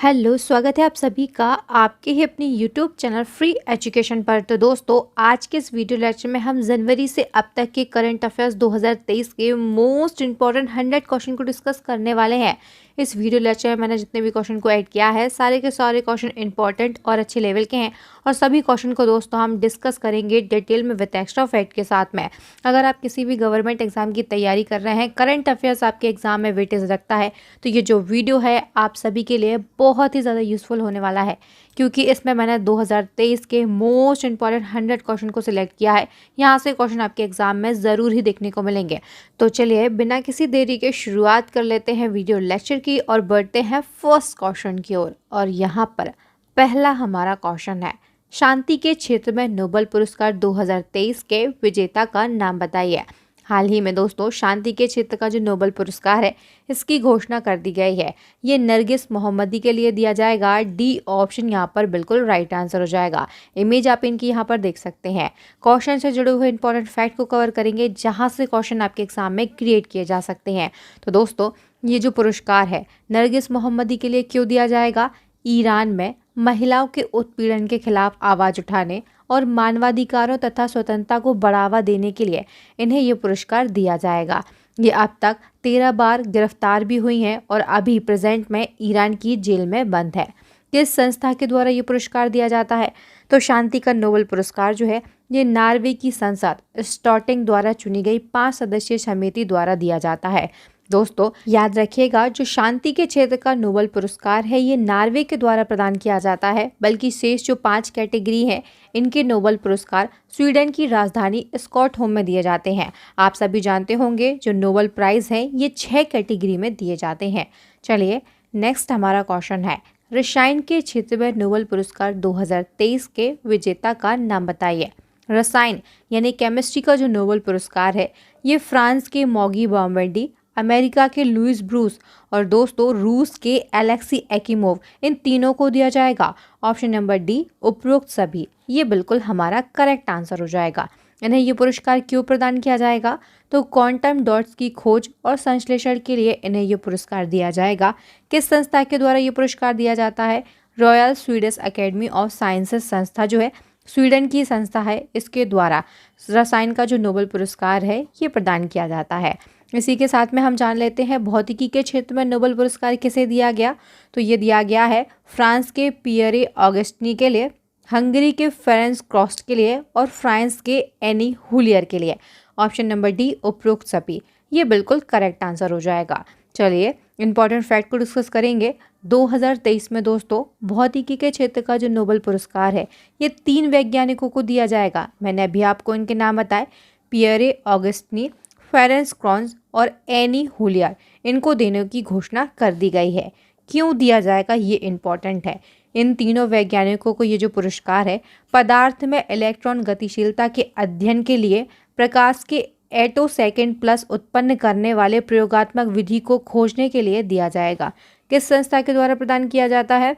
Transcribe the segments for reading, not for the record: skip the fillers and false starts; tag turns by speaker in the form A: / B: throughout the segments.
A: Hello, स्वागत है आप सभी का आपके ही अपनी यूट्यूब चैनल फ्री एजुकेशन पर। तो दोस्तों, आज के इस वीडियो लेक्चर में हम जनवरी से अब तक के करंट अफेयर्स 2023 के मोस्ट इंपॉर्टेंट 100 क्वेश्चन को डिस्कस करने वाले हैं। इस वीडियो लेक्चर में मैंने जितने भी क्वेश्चन को ऐड किया है, सारे के सारे क्वेश्चन इंपॉर्टेंट और अच्छे लेवल के हैं और सभी क्वेश्चन को दोस्तों हम डिस्कस करेंगे डिटेल में विद एक्स्ट्रा फैक्ट के साथ में। अगर आप किसी भी गवर्नमेंट एग्जाम की तैयारी कर रहे हैं, करंट अफेयर्स आपके एग्जाम में वेटेज रखता है, तो ये जो वीडियो है आप सभी के लिए बहुत ही ज़्यादा यूज़फुल होने वाला है, क्योंकि इसमें मैंने 2023 के मोस्ट इंपॉर्टेंट 100 क्वेश्चन को सिलेक्ट किया है। यहाँ से क्वेश्चन आपके एग्जाम में ज़रूर ही देखने को मिलेंगे। तो चलिए बिना किसी देरी के शुरुआत कर लेते हैं वीडियो लेक्चर की और बढ़ते हैं फर्स्ट क्वेश्चन की ओर। और यहाँ पर पहला हमारा क्वेश्चन है, शांति के क्षेत्र में नोबेल पुरस्कार 2023 के विजेता का नाम बताइए। हाल ही में दोस्तों शांति के क्षेत्र का जो नोबेल पुरस्कार है, इसकी घोषणा कर दी गई है। ये नरगिस मोहम्मदी के लिए दिया जाएगा। डी ऑप्शन यहाँ पर बिल्कुल राइट आंसर हो जाएगा। इमेज आप इनकी यहाँ पर देख सकते हैं। क्वेश्चन से जुड़े हुए इंपॉर्टेंट फैक्ट को कवर करेंगे, जहाँ से क्वेश्चन आपके एग्जाम में क्रिएट किए जा सकते हैं। तो दोस्तों, ये जो पुरस्कार है नरगिस मोहम्मदी के लिए क्यों दिया जाएगा? ईरान में महिलाओं के उत्पीड़न के खिलाफ आवाज़ उठाने और मानवाधिकारों तथा स्वतंत्रता को बढ़ावा देने के लिए इन्हें ये पुरस्कार दिया जाएगा। ये अब तक 13 बार गिरफ्तार भी हुई हैं और अभी प्रेजेंट में ईरान की जेल में बंद है। किस संस्था के द्वारा ये पुरस्कार दिया जाता है? तो शांति का नोबेल पुरस्कार जो है ये नॉर्वे की संसद स्टॉटिंग द्वारा चुनी गई 5 सदस्यीय समिति द्वारा दिया जाता है। दोस्तों याद रखिएगा, जो शांति के क्षेत्र का नोबेल पुरस्कार है ये नॉर्वे के द्वारा प्रदान किया जाता है, बल्कि शेष जो 5 कैटेगरी हैं इनके नोबेल पुरस्कार स्वीडन की राजधानी स्टॉकहोम में दिए जाते हैं। आप सभी जानते होंगे जो नोबेल प्राइज हैं ये 6 कैटेगरी में दिए जाते हैं। चलिए नेक्स्ट हमारा क्वेश्चन है, रसायन के क्षेत्र में नोबेल पुरस्कार 2023 के विजेता का नाम बताइए। रसायन यानी केमिस्ट्री का जो नोबेल पुरस्कार है ये फ्रांस के मॉगी बॉम्बेडी, अमेरिका के लुइस ब्रूस और दोस्तों रूस के एलेक्सी एकिमोव, इन तीनों को दिया जाएगा। ऑप्शन नंबर डी उपरोक्त सभी, ये बिल्कुल हमारा करेक्ट आंसर हो जाएगा। इन्हें ये पुरस्कार क्यों प्रदान किया जाएगा? तो क्वांटम डॉट्स की खोज और संश्लेषण के लिए इन्हें ये पुरस्कार दिया जाएगा। किस संस्था के द्वारा ये पुरस्कार दिया जाता है? Royal Swedish academy of sciences संस्था जो है स्वीडन की संस्था है, इसके द्वारा रसायन का जो नोबेल पुरस्कार है ये प्रदान किया जाता है। इसी के साथ में हम जान लेते हैं भौतिकी के क्षेत्र में नोबेल पुरस्कार किसे दिया गया? तो ये दिया गया है फ्रांस के पियरे ऑगस्टिनी के लिए, हंगरी के फेरेंस क्रोस्ट के लिए और फ्रांस के एनी हुलियर के लिए। ऑप्शन नंबर डी उपरोक्त सभी, ये बिल्कुल करेक्ट आंसर हो जाएगा। चलिए इंपॉर्टेंट फैक्ट को डिस्कस करेंगे। 2023 में दोस्तों भौतिकी के क्षेत्र का जो नोबेल पुरस्कार है ये 3 वैज्ञानिकों को दिया जाएगा। मैंने अभी आपको इनके नाम बताए, पियरे ऑगस्टिनी, फेरेंस क्रॉन्स और एनी हुलियर, इनको देने की घोषणा कर दी गई है। क्यों दिया जाएगा ये इम्पॉर्टेंट है। इन तीनों वैज्ञानिकों को ये जो पुरस्कार है पदार्थ में इलेक्ट्रॉन गतिशीलता के अध्ययन के लिए प्रकाश के एटो सेकेंड प्लस उत्पन्न करने वाले प्रयोगात्मक विधि को खोजने के लिए दिया जाएगा। किस संस्था के द्वारा प्रदान किया जाता है?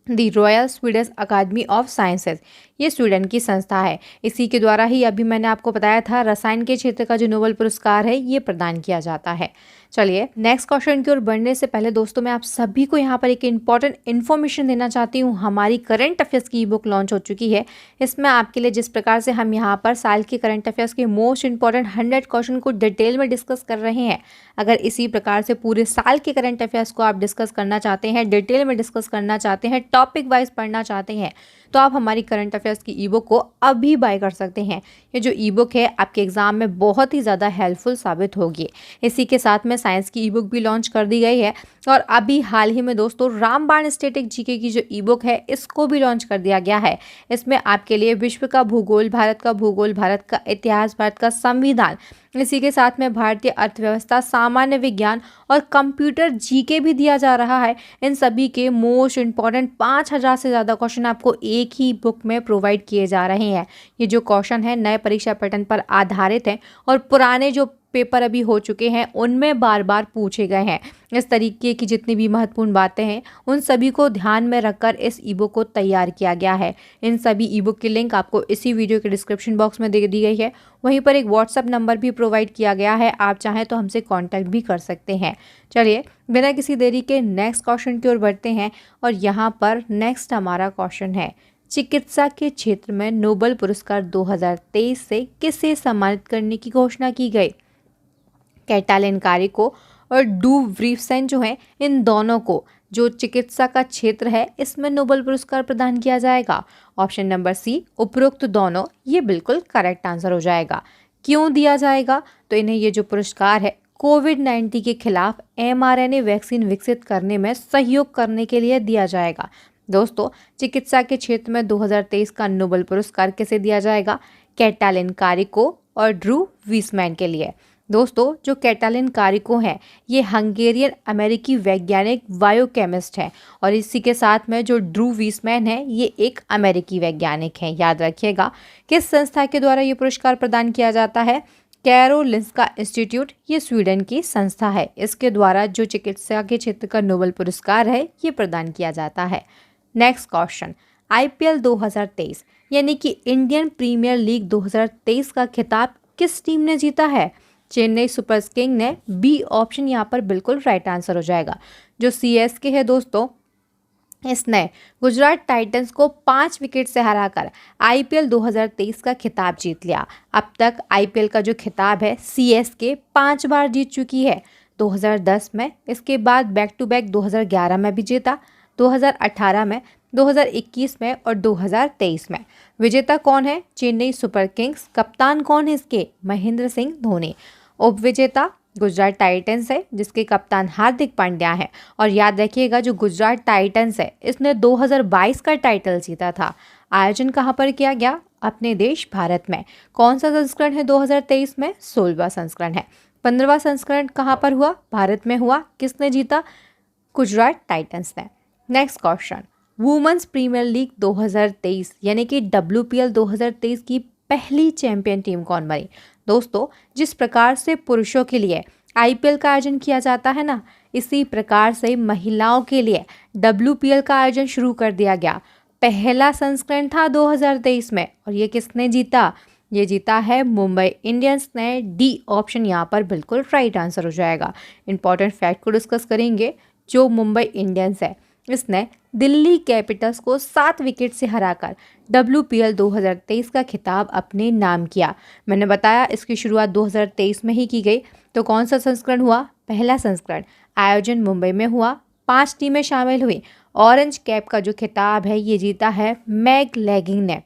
A: The Royal Swedish Academy of Sciences, ये स्वीडन की संस्था है। इसी के द्वारा ही अभी मैंने आपको बताया था रसायन के क्षेत्र का जो नोबेल पुरस्कार है ये प्रदान किया जाता है। चलिए नेक्स्ट क्वेश्चन की ओर बढ़ने से पहले दोस्तों मैं आप सभी को यहाँ पर एक इम्पॉर्टेंट इन्फॉर्मेशन देना चाहती हूँ। हमारी करंट अफेयर्स की ई बुक लॉन्च हो चुकी है। इसमें आपके लिए जिस प्रकार से हम यहाँ पर साल के करंट अफेयर्स के मोस्ट इंपॉर्टेंट 100 क्वेश्चन को डिटेल में डिस्कस कर रहे हैं, अगर इसी प्रकार से पूरे साल के करंट अफेयर्स को आप डिस्कस करना चाहते हैं, डिटेल में डिस्कस करना चाहते हैं, टॉपिक वाइज पढ़ना चाहते हैं, तो आप हमारी करंट अफेयर्स की ई बुक को अभी बाय कर सकते हैं। ये जो ई बुक है आपके एग्जाम में बहुत ही ज़्यादा हेल्पफुल साबित होगी। इसी के साथ में साइंस की ई बुक भी लॉन्च कर दी गई है और अभी हाल ही में दोस्तों रामबाण स्टैटिक जीके की जो ई बुक है इसको भी लॉन्च कर दिया गया है। इसमें आपके लिए विश्व का भूगोल, भारत का भूगोल, भारत का इतिहास, भारत का संविधान, इसी के साथ में भारतीय अर्थव्यवस्था, सामान्य विज्ञान और कंप्यूटर जीके भी दिया जा रहा है। इन सभी के मोस्ट इंपॉर्टेंट 5000 से ज़्यादा क्वेश्चन आपको एक ही बुक में प्रोवाइड किए जा रहे हैं। ये जो क्वेश्चन है नए परीक्षा पैटर्न पर आधारित हैं और पुराने जो पेपर अभी हो चुके हैं उनमें बार बार पूछे गए हैं। इस तरीके की जितनी भी महत्वपूर्ण बातें हैं उन सभी को ध्यान में रखकर इस ईबुक को तैयार किया गया है। इन सभी ईबुक की लिंक आपको इसी वीडियो के डिस्क्रिप्शन बॉक्स में दे दी गई है। वहीं पर एक व्हाट्सएप नंबर भी प्रोवाइड किया गया है, आप चाहें तो हमसे कॉन्टैक्ट भी कर सकते हैं। चलिए बिना किसी देरी के नेक्स्ट क्वेश्चन की ओर बढ़ते हैं और यहाँ पर नेक्स्ट हमारा क्वेश्चन है, चिकित्सा के क्षेत्र में नोबेल पुरस्कार 2023 से किसे सम्मानित करने की घोषणा की गई? कैटालिन कारिको और डू व्रीफसेन जो हैं, इन दोनों को जो चिकित्सा का क्षेत्र है इसमें नोबेल पुरस्कार प्रदान किया जाएगा। ऑप्शन नंबर सी, उपरोक्त दोनों, ये बिल्कुल करेक्ट आंसर हो जाएगा। क्यों दिया जाएगा? तो इन्हें ये जो पुरस्कार है कोविड-19 के खिलाफ mRNA वैक्सीन विकसित करने में सहयोग करने के लिए दिया जाएगा। दोस्तों, चिकित्सा के क्षेत्र में 2023 का नोबेल पुरस्कार किसे दिया जाएगा? कैटालिन कारिको और ड्रू वीसमैन के लिए। दोस्तों, जो कैटालिन कारिको हैं ये हंगेरियन अमेरिकी वैज्ञानिक बायोकेमिस्ट हैं और इसी के साथ में जो ड्रू वीसमैन है ये एक अमेरिकी वैज्ञानिक हैं। याद रखिएगा, किस संस्था के द्वारा ये पुरस्कार प्रदान किया जाता है? कैरोलिंस्का इंस्टीट्यूट, ये स्वीडन की संस्था है। इसके द्वारा जो चिकित्सा के क्षेत्र का नोबेल पुरस्कार है ये प्रदान किया जाता है। नेक्स्ट क्वेश्चन, IPL 2023 यानी कि इंडियन प्रीमियर लीग 2023 का खिताब किस टीम ने जीता है? चेन्नई सुपर किंग ने। बी ऑप्शन यहाँ पर बिल्कुल राइट आंसर हो जाएगा। जो CSK है दोस्तों, इसने गुजरात टाइटंस को 5 विकेट से हराकर IPL 2023 का खिताब जीत लिया। अब तक IPL का जो खिताब है CSK 5 बार जीत चुकी है। 2010 में, इसके बाद बैक टू बैक 2011 में भी जीता, 2018 में, 2021 में और 2023 में। विजेता कौन है? Chennai super Kings. कप्तान कौन है इसके? महेंद्र सिंह धोनी। उपविजेता गुजरात टाइटंस है जिसके कप्तान हार्दिक पांड्या है। और याद रखिएगा, जो गुजरात टाइटंस है इसने 2022 का टाइटल जीता था। आयोजन कहाँ पर किया गया? अपने देश भारत में। कौन सा संस्करण है 2023 में? 16वां संस्करण है। 15वां संस्करण कहाँ पर हुआ? भारत में हुआ। किसने जीता? गुजरात टाइटंस ने। Next question, women's premier league 2023 यानी कि WPL 2023 की पहली चैंपियन टीम कौन बनी? दोस्तों, जिस प्रकार से पुरुषों के लिए IPL का आयोजन किया जाता है ना, इसी प्रकार से महिलाओं के लिए WPL का आयोजन शुरू कर दिया गया। पहला संस्करण था 2023 में और ये किसने जीता? ये जीता है मुंबई इंडियंस ने। डी ऑप्शन यहाँ पर बिल्कुल राइट आंसर हो जाएगा। इंपॉर्टेंट फैक्ट को डिस्कस करेंगे। जो मुंबई इंडियंस है इसने दिल्ली कैपिटल्स को 7 विकेट से हराकर WPL 2023 का खिताब अपने नाम किया। मैंने बताया इसकी शुरुआत 2023 में ही की गई। तो कौन सा संस्करण हुआ? पहला संस्करण। आयोजन मुंबई में हुआ, 5 टीमें शामिल हुई। ऑरेंज कैप का जो खिताब है ये जीता है मैग लैगिंग ने।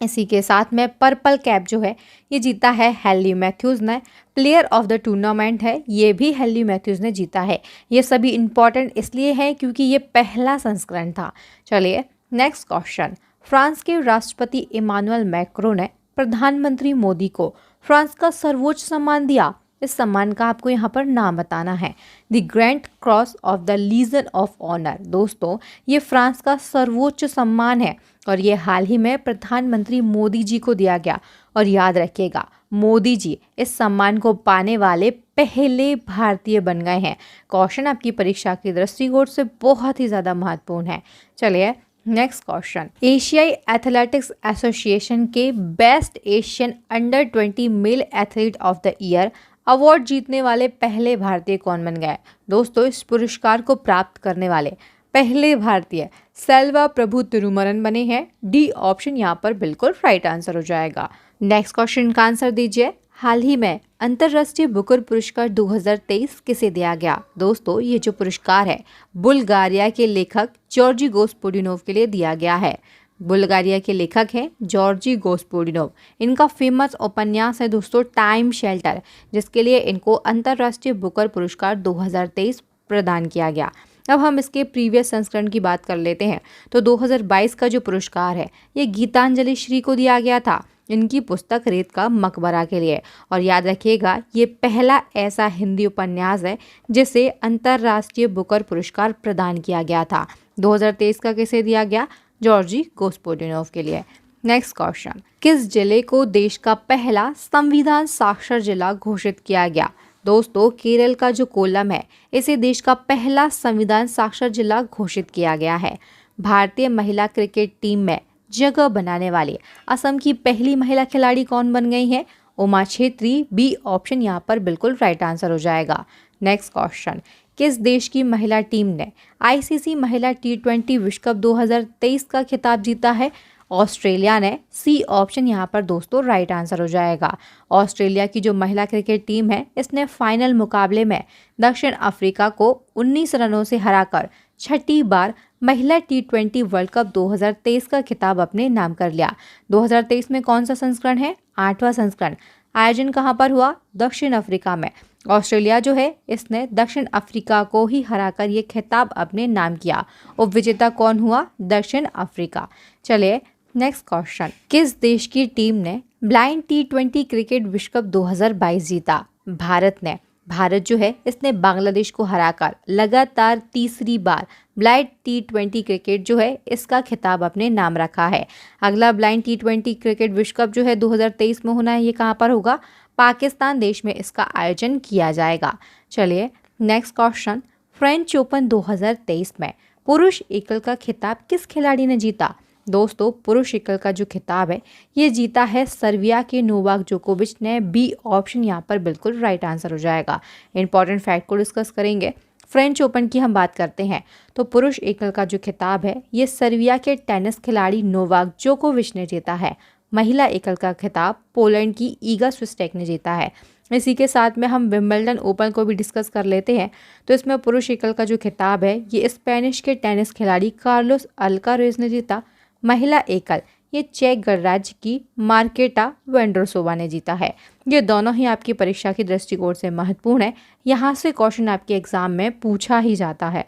A: इसी के साथ में पर्पल कैप जो है ये जीता है हेनली मैथ्यूज़ ने। प्लेयर ऑफ द टूर्नामेंट है ये भी हेनली मैथ्यूज़ ने जीता है। ये सभी इंपॉर्टेंट इसलिए हैं क्योंकि ये पहला संस्करण था। चलिए नेक्स्ट क्वेश्चन, फ्रांस के राष्ट्रपति इमानुएल मैक्रों ने प्रधानमंत्री मोदी को फ्रांस का सर्वोच्च सम्मान दिया। इस सम्मान का आपको यहाँ पर नाम बताना है। The grand cross of the legion of honour. दोस्तों, ये फ्रांस का सर्वोच्च सम्मान है और ये हाल ही में प्रधानमंत्री मोदी जी को दिया गया। और याद रखिएगा, मोदी जी इस सम्मान को पाने वाले पहले भारतीय बन गए हैं। क्वेश्चन आपकी परीक्षा की दृष्टिकोण से बहुत ही ज़्यादा महत्वपूर्ण है। चलिए नेक्स्ट क्वेश्चन, एशियाई एथलेटिक्स एसोसिएशन के best Asian under 20 male athlete of the year award जीतने वाले पहले भारतीय कौन बन गए? दोस्तों, इस पुरस्कार को प्राप्त करने वाले पहले भारतीय सेल्वा प्रभु तिरुमरन बने हैं। डी ऑप्शन यहाँ पर बिल्कुल राइट आंसर हो जाएगा। नेक्स्ट क्वेश्चन का आंसर दीजिए। हाल ही में अंतर्राष्ट्रीय बुकर पुरस्कार 2023 किसे दिया गया? दोस्तों, ये जो पुरस्कार है बुल्गारिया के लेखक जॉर्जी गोस्पोडिनोव के लिए दिया गया है। बुल्गारिया के लेखक हैं जॉर्जी गोस्पोडिनोव। इनका फेमस उपन्यास है दोस्तों टाइम शेल्टर, जिसके लिए इनको अंतर्राष्ट्रीय बुकर पुरस्कार 2023 प्रदान किया गया। अब हम इसके प्रीवियस संस्करण की बात कर लेते हैं। तो 2022 का जो पुरस्कार है ये गीतांजलि श्री को दिया गया था, इनकी पुस्तक रेत का मकबरा के लिए। और याद रखिएगा, ये पहला ऐसा हिंदी उपन्यास है जिसे अंतर्राष्ट्रीय बुकर पुरस्कार प्रदान किया गया था। 2023 का किसे दिया गया? जॉर्जी गोस्पोडिनोव के लिए। नेक्स्ट क्वेश्चन, किस जिले को देश का पहला संविधान साक्षर जिला घोषित किया गया? दोस्तों, केरल का जो कोल्लम है, इसे देश का पहला संविधान साक्षर जिला घोषित किया गया है। भारतीय महिला क्रिकेट टीम में जगह बनाने वाली असम की पहली महिला खिलाड़ी कौन बन गई है? उमा छेत्री। बी ऑप्शन यहाँ पर बिल्कुल राइट आंसर हो जाएगा। नेक्स्ट क्वेश्चन, किस देश की महिला टीम ने आईसीसी महिला T20 विश्व कप 2023 का खिताब जीता है? ऑस्ट्रेलिया ने। सी ऑप्शन यहाँ पर दोस्तों राइट आंसर हो जाएगा। ऑस्ट्रेलिया की जो महिला क्रिकेट टीम है, इसने फाइनल मुकाबले में दक्षिण अफ्रीका को 19 रनों से हराकर छठी बार महिला T20 वर्ल्ड कप 2023 का खिताब अपने नाम कर लिया। 2023 में कौन सा संस्करण है? 8वां संस्करण। आयोजन कहाँ पर हुआ? दक्षिण अफ्रीका में। ऑस्ट्रेलिया जो है, इसने दक्षिण अफ्रीका को ही हराकर ये खिताब अपने नाम किया। उप विजेता कौन हुआ? दक्षिण अफ्रीका। चलिए नेक्स्ट क्वेश्चन, किस देश की टीम ने ब्लाइंड T20 क्रिकेट विश्व कप 2022 जीता? भारत ने। भारत जो है, इसने बांग्लादेश को हराकर लगातार तीसरी बार ब्लाइंड T20 क्रिकेट जो है, इसका खिताब अपने नाम रखा है। अगला ब्लाइंड T20 क्रिकेट विश्व कप जो है 2023 में होना है, ये कहाँ पर होगा? पाकिस्तान देश में इसका आयोजन किया जाएगा। चलिए नेक्स्ट क्वेश्चन, फ्रेंच ओपन 2023 में पुरुष एकल का खिताब किस खिलाड़ी ने जीता? दोस्तों, पुरुष एकल का जो खिताब है, ये जीता है सर्बिया के नोवाक जोकोविच ने। बी ऑप्शन यहाँ पर बिल्कुल राइट आंसर हो जाएगा। इंपॉर्टेंट फैक्ट को डिस्कस करेंगे। फ्रेंच ओपन की हम बात करते हैं तो पुरुष एकल का जो खिताब है, ये सर्बिया के टेनिस खिलाड़ी नोवाक जोकोविच ने जीता है। महिला एकल का खिताब पोलैंड की ईगा स्विस्टेक ने जीता है। इसी के साथ में हम विंबलडन ओपन को भी डिस्कस कर लेते हैं। तो इसमें पुरुष एकल का जो खिताब है, ये स्पेनिश के टेनिस खिलाड़ी कार्लोस अल्कारेज ने जीता। महिला एकल ये चेक गणराज्य की मार्केटा वेंड्रोसोवा ने जीता है। ये दोनों ही आपकी परीक्षा की दृष्टिकोण से महत्वपूर्ण है। यहाँ से क्वेश्चन आपके एग्जाम में पूछा ही जाता है।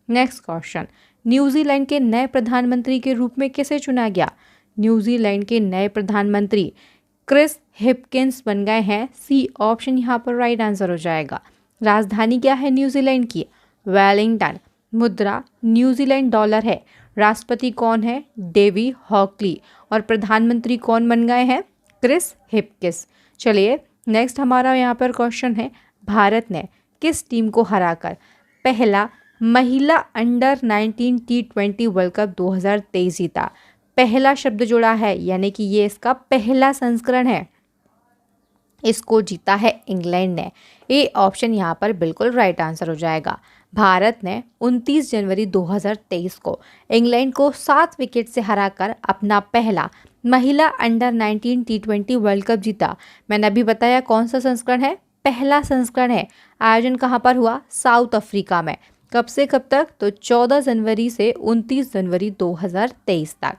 A: नेक्स्ट क्वेश्चन, न्यूजीलैंड के नए प्रधानमंत्री के रूप में किसे चुना गया? न्यूजीलैंड के नए प्रधानमंत्री क्रिस हिपकिंस बन गए हैं। सी ऑप्शन यहाँ पर राइट आंसर हो जाएगा। राजधानी क्या है न्यूजीलैंड की? वेलिंगटन। मुद्रा न्यूजीलैंड डॉलर है। राष्ट्रपति कौन है? डेवी हॉकली। और प्रधानमंत्री कौन बन गए हैं? Chris Hipkins. चलिए नेक्स्ट हमारा यहाँ पर क्वेश्चन है, भारत ने किस टीम को हराकर पहला महिला अंडर 19 T20 वर्ल्ड कप 2023 जीता? पहला शब्द जोड़ा है, यानी कि ये इसका पहला संस्करण है। इसको जीता है इंग्लैंड ने। ए ऑप्शन यहाँ पर बिल्कुल राइट आंसर हो जाएगा। भारत ने 29 जनवरी 2023 को इंग्लैंड को 7 विकेट से हराकर अपना पहला महिला अंडर 19 T20 वर्ल्ड कप जीता। मैंने अभी बताया कौन सा संस्करण है? पहला संस्करण है। आयोजन कहाँ पर हुआ? साउथ अफ्रीका में। कब से कब तक? तो 14 जनवरी से 29 जनवरी 2023 तक।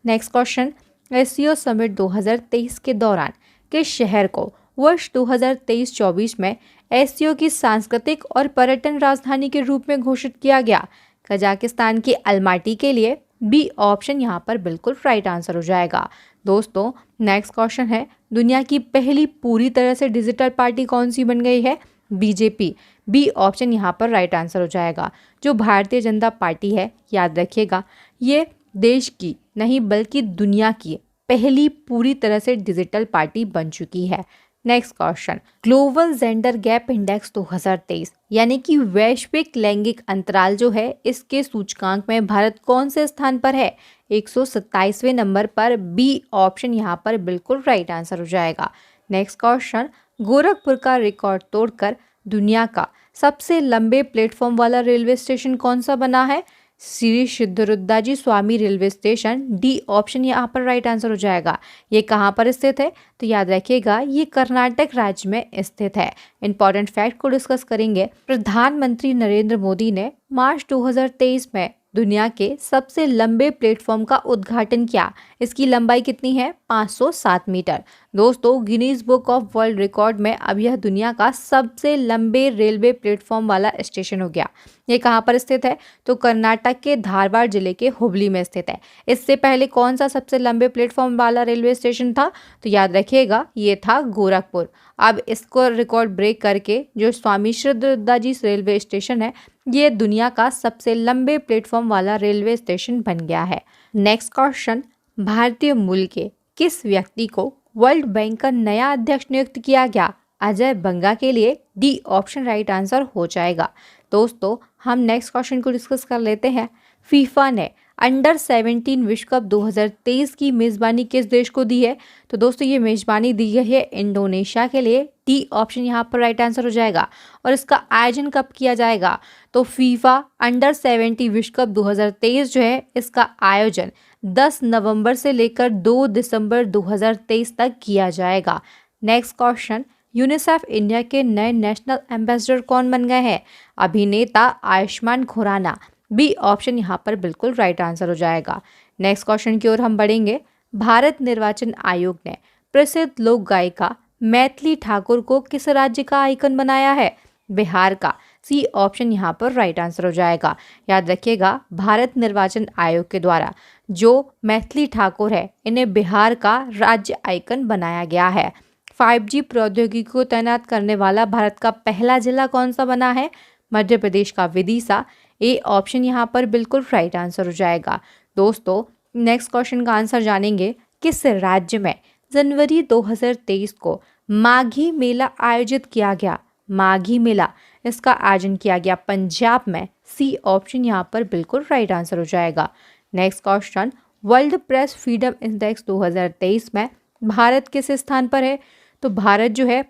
A: नेक्स्ट क्वेश्चन, एससीओ समिट 2023 के दौरान किस शहर को वर्ष 2023-24 में एससीओ की सांस्कृतिक और पर्यटन राजधानी के रूप में घोषित किया गया? कजाकिस्तान के अलमाटी के लिए। बी ऑप्शन यहाँ पर बिल्कुल राइट आंसर हो जाएगा। दोस्तों नेक्स्ट क्वेश्चन है, दुनिया की पहली पूरी तरह से डिजिटल पार्टी कौन सी बन गई है? बीजेपी। बी ऑप्शन यहाँ पर राइट आंसर हो जाएगा। जो भारतीय जनता पार्टी है, याद रखिएगा, ये देश की नहीं बल्कि दुनिया की पहली पूरी तरह से डिजिटल पार्टी बन चुकी है। Next question, global gender gap index 2023 यानी कि वैश्विक लैंगिक अंतराल जो है, इसके सूचकांक में भारत कौन से स्थान पर है? 127वें नंबर पर। बी ऑप्शन यहाँ पर बिल्कुल राइट आंसर हो जाएगा। नेक्स्ट क्वेश्चन, गोरखपुर का रिकॉर्ड तोड़कर दुनिया का सबसे लंबे प्लेटफॉर्म वाला रेलवे स्टेशन कौन सा बना है? श्री सिद्धरुद्धाजी स्वामी रेलवे स्टेशन। डी ऑप्शन यहाँ पर राइट आंसर हो जाएगा। ये कहाँ पर स्थित है? तो याद रखिएगा, ये कर्नाटक राज्य में स्थित है। इंपॉर्टेंट फैक्ट को डिस्कस करेंगे। प्रधानमंत्री नरेंद्र मोदी ने मार्च 2023 में दुनिया के सबसे लंबे प्लेटफॉर्म का उद्घाटन किया। इसकी लंबाई कितनी है? 507 मीटर। दोस्तों Guinness book of world record में अब यह दुनिया का सबसे लंबे रेलवे प्लेटफॉर्म वाला स्टेशन हो गया। ये कहाँ पर स्थित है? तो कर्नाटक के धारवाड़ जिले के हुबली में स्थित है। इससे पहले कौन सा सबसे लंबे प्लेटफॉर्म वाला रेलवे स्टेशन था? तो याद रखिएगा, ये था गोरखपुर। अब इसको रिकॉर्ड ब्रेक करके जो स्वामी सिद्धरुद्धाजी रेलवे स्टेशन है, ये दुनिया का सबसे लंबे प्लेटफॉर्म वाला रेलवे स्टेशन बन गया है। नेक्स्ट क्वेश्चन, भारतीय मूल के किस व्यक्ति को वर्ल्ड बैंक का नया अध्यक्ष नियुक्त किया गया? अजय बंगा के लिए डी ऑप्शन राइट आंसर हो जाएगा। दोस्तों हम नेक्स्ट क्वेश्चन को डिस्कस कर लेते हैं। फीफा ने अंडर 17 विश्व कप 2023 की मेज़बानी किस देश को दी है? तो दोस्तों ये मेज़बानी दी गई है इंडोनेशिया के लिए। डी ऑप्शन यहाँ पर राइट आंसर हो जाएगा। और इसका आयोजन कब किया जाएगा? तो फीफा अंडर 17 विश्व कप 2023 जो है इसका आयोजन 10 नवंबर से लेकर 2 दिसंबर 2023 तक किया जाएगा। नेक्स्ट क्वेश्चन, यूनिसेफ इंडिया के नए नेशनल एम्बेसडर कौन बन गए हैं? अभिनेता आयुष्मान खुराना। बी ऑप्शन यहाँ पर बिल्कुल राइट आंसर हो जाएगा। नेक्स्ट क्वेश्चन की ओर हम बढ़ेंगे। भारत निर्वाचन आयोग ने प्रसिद्ध लोक गायिका मैथिली ठाकुर को किस राज्य का आइकन बनाया है? बिहार का। सी ऑप्शन यहाँ पर राइट आंसर हो जाएगा। याद रखिएगा भारत निर्वाचन आयोग के द्वारा जो मैथिली ठाकुर है इन्हें बिहार का राज्य आइकन बनाया गया है। 5G प्रौद्योगिकी को तैनात करने वाला भारत का पहला जिला कौन सा बना है? मध्य प्रदेश का विदिशा। ए ऑप्शन यहाँ पर बिल्कुल राइट आंसर हो जाएगा। दोस्तों नेक्स्ट क्वेश्चन का आंसर जानेंगे। किस राज्य में जनवरी 2023 को माघी मेला आयोजित किया गया? माघी मेला इसका आयोजन किया गया पंजाब में। सी ऑप्शन यहाँ पर बिल्कुल राइट आंसर हो जाएगा। Next question, world press freedom index 2023 में भारत किस स्थान पर है? तो भारत जो है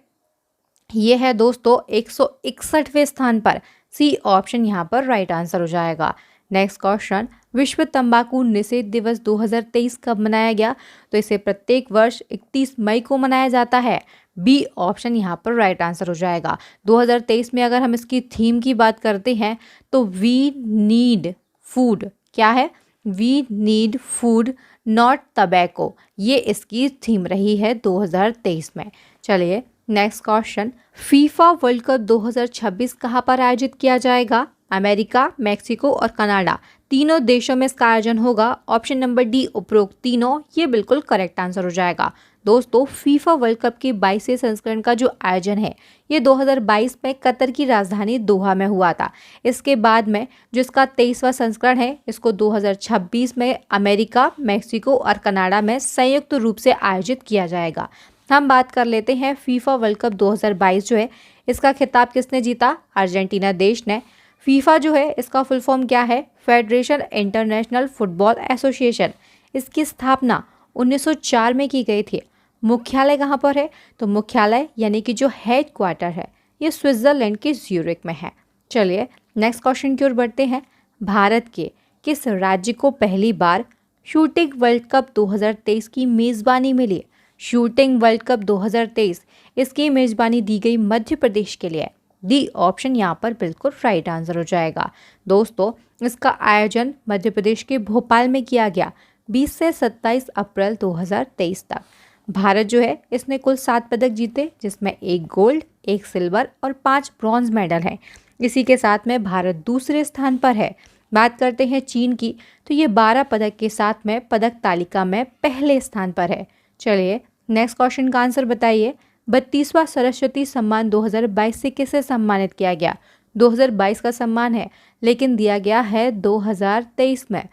A: ये है दोस्तों 161वें स्थान पर। सी ऑप्शन यहाँ पर राइट आंसर हो जाएगा। नेक्स्ट क्वेश्चन, विश्व तंबाकू निषेध दिवस 2023 कब मनाया गया? तो इसे प्रत्येक वर्ष 31 मई को मनाया जाता है। बी ऑप्शन यहाँ पर राइट आंसर हो जाएगा। 2023 में अगर हम इसकी थीम की बात करते हैं तो वी नीड फूड, क्या है? We need food not tobacco, ये इसकी थीम रही है 2023 में। चलिए next question, FIFA world cup 2026 कहाँ पर आयोजित किया जाएगा? अमेरिका, मेक्सिको और कनाडा तीनों देशों में इसका आयोजन होगा। ऑप्शन नंबर डी उपरोक्त तीनों, ये बिल्कुल करेक्ट आंसर हो जाएगा। दोस्तों फीफा वर्ल्ड कप के 22वें संस्करण का जो आयोजन है ये 2022 में कतर की राजधानी दोहा में हुआ था। इसके बाद में जो इसका 23वां संस्करण है इसको 2026 में अमेरिका, मेक्सिको और कनाडा में संयुक्त रूप से आयोजित किया जाएगा। हम बात कर लेते हैं फीफा वर्ल्ड कप 2022 जो है इसका खिताब किसने जीता? अर्जेंटीना देश ने। फीफा जो है इसका फुल फॉर्म क्या है? Federation international football association. इसकी स्थापना 1904 में की गई थी। मुख्यालय कहाँ पर है? तो मुख्यालय यानी कि जो हेड क्वार्टर है ये स्विट्जरलैंड के ज्यूरिक में है। चलिए नेक्स्ट क्वेश्चन की ओर बढ़ते हैं। भारत के किस राज्य को पहली बार शूटिंग वर्ल्ड कप 2023 की मेज़बानी मिली? शूटिंग वर्ल्ड कप 2023 इसकी मेज़बानी दी गई मध्य प्रदेश के लिए। डी ऑप्शन यहाँ पर बिल्कुल राइट आंसर हो जाएगा। दोस्तों इसका आयोजन मध्य प्रदेश के भोपाल में किया गया 20 से 27 अप्रैल 2023 तक। भारत जो है इसने कुल 7 पदक जीते जिसमें 1 गोल्ड, 1 सिल्वर और 5 ब्रॉन्ज मेडल हैं। इसी के साथ में भारत दूसरे स्थान पर है। बात करते हैं चीन की तो ये 12 पदक के साथ में पदक तालिका में पहले स्थान पर है। चलिए नेक्स्ट क्वेश्चन का आंसर बताइए। 32वां सरस्वती सम्मान 2022 से किसे सम्मानित किया गया? 2022 का सम्मान है लेकिन दिया गया है 2023 में।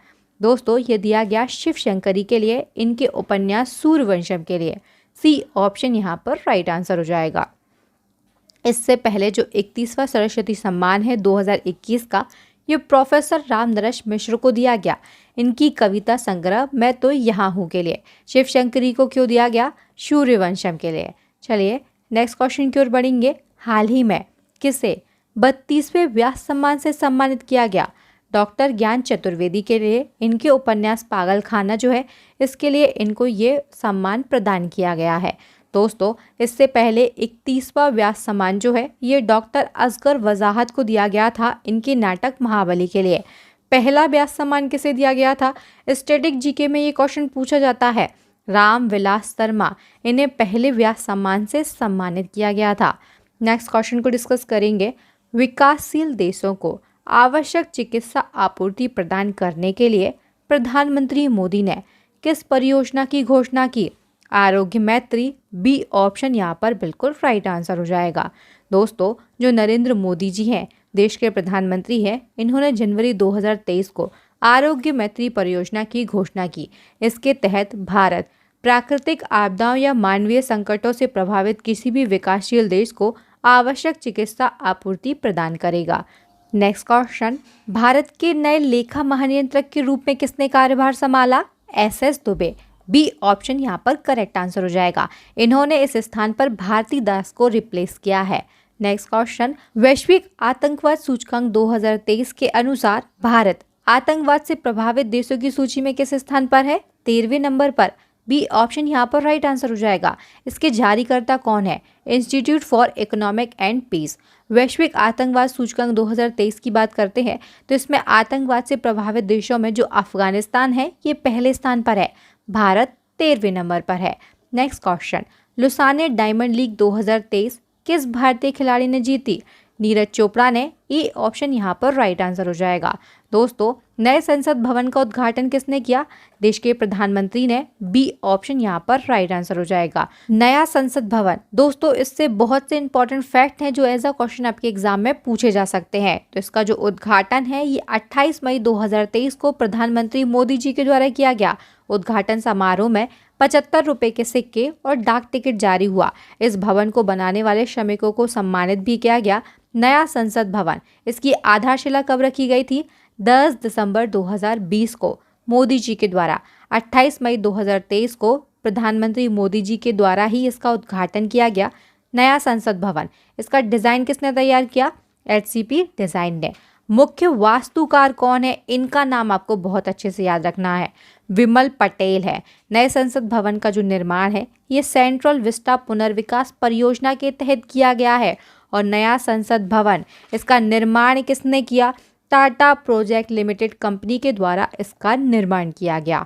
A: दोस्तों ये दिया गया शिव शंकरी के लिए, इनके उपन्यास सूर्यवंशम के लिए। सी ऑप्शन यहाँ पर राइट आंसर हो जाएगा। इससे पहले जो 31वां सरस्वती सम्मान है 2021 का ये प्रोफेसर राम नरेश मिश्र को दिया गया, इनकी कविता संग्रह मैं तो यहाँ हूँ के लिए। शिव शंकरी को क्यों दिया गया? सूर्यवंशम के लिए। चलिए नेक्स्ट क्वेश्चन की ओर बढ़ेंगे। हाल ही में किसे 32वें व्यास सम्मान से सम्मानित किया गया? डॉक्टर ज्ञान चतुर्वेदी के लिए, इनके उपन्यास पागल खाना जो है इसके लिए इनको ये सम्मान प्रदान किया गया है। दोस्तों इससे पहले 31वां व्यास सम्मान जो है ये डॉक्टर असगर वजाहत को दिया गया था, इनके नाटक महाबली के लिए। पहला व्यास सम्मान किसे दिया गया था? स्टैटिक जीके में ये क्वेश्चन पूछा जाता है। राम विलास शर्मा, इन्हें पहले व्यास सम्मान से सम्मानित किया गया था। नेक्स्ट क्वेश्चन को डिस्कस करेंगे। विकासशील देशों को आवश्यक चिकित्सा आपूर्ति प्रदान करने के लिए प्रधानमंत्री मोदी ने किस परियोजना की घोषणा की? आरोग्य मैत्री। बी ऑप्शन यहाँ पर बिल्कुल राइट आंसर हो जाएगा। दोस्तों जो नरेंद्र मोदी जी हैं देश के प्रधानमंत्री हैं, इन्होंने जनवरी 2023 को आरोग्य मैत्री परियोजना की घोषणा की। इसके तहत भारत प्राकृतिक आपदाओं या मानवीय संकटों से प्रभावित किसी भी विकासशील देश को आवश्यक चिकित्सा आपूर्ति प्रदान करेगा। नेक्स्ट क्वेश्चन, भारत के नए लेखा महानियंत्रक के रूप में किसने कार्यभार संभाला? SS दुबे। बी ऑप्शन यहाँ पर करेक्ट आंसर हो जाएगा। इन्होंने इस स्थान पर भारती दास को रिप्लेस किया है। नेक्स्ट क्वेश्चन, वैश्विक आतंकवाद सूचकांक 2023 के अनुसार भारत आतंकवाद से प्रभावित देशों की सूची में किस स्थान पर है? 13वें नंबर पर। बी ऑप्शन यहाँ पर राइट आंसर हो जाएगा। इसके जारीकर्ता कौन है? Institute for economic and peace. वैश्विक आतंकवाद सूचकांक 2023 की बात करते हैं तो इसमें आतंकवाद से प्रभावित देशों में जो अफगानिस्तान है ये पहले स्थान पर है, भारत 13वें नंबर पर है। Next question, Lausanne diamond league 2023 किस भारतीय खिलाड़ी ने जीती? नीरज चोपड़ा ने। ए ऑप्शन यहाँ पर राइट आंसर हो जाएगा। दोस्तों, नए संसद भवन का उद्घाटन किसने किया? देश के प्रधानमंत्री ने। बी ऑप्शन यहाँ पर राइट आंसर हो जाएगा। नया संसद भवन, दोस्तों इससे बहुत से इंपॉर्टेंट फैक्ट हैं जो एज अ क्वेश्चन आपके एग्जाम में पूछे जा सकते हैं। तो इसका जो उद्घाटन है ये 28 मई 2023 को प्रधानमंत्री मोदी जी के द्वारा किया गया। उद्घाटन समारोह में 75 रुपए के सिक्के और डाक टिकट जारी हुआ। इस भवन को बनाने वाले श्रमिकों को सम्मानित भी किया गया। नया संसद भवन, इसकी आधारशिला कब रखी गई थी? 10 दिसंबर 2020 को मोदी जी के द्वारा। 28 मई 2023 को प्रधानमंत्री मोदी जी के द्वारा ही इसका उद्घाटन किया गया। नया संसद भवन, इसका डिज़ाइन किसने तैयार किया? HCP डिज़ाइन ने। मुख्य वास्तुकार कौन है? इनका नाम आपको बहुत अच्छे से याद रखना है, विमल पटेल है। नए संसद भवन का जो निर्माण है ये सेंट्रल विस्टा पुनर्विकास परियोजना के तहत किया गया है। और नया संसद भवन, इसका निर्माण किसने किया? टाटा प्रोजेक्ट लिमिटेड कंपनी के द्वारा इसका निर्माण किया गया।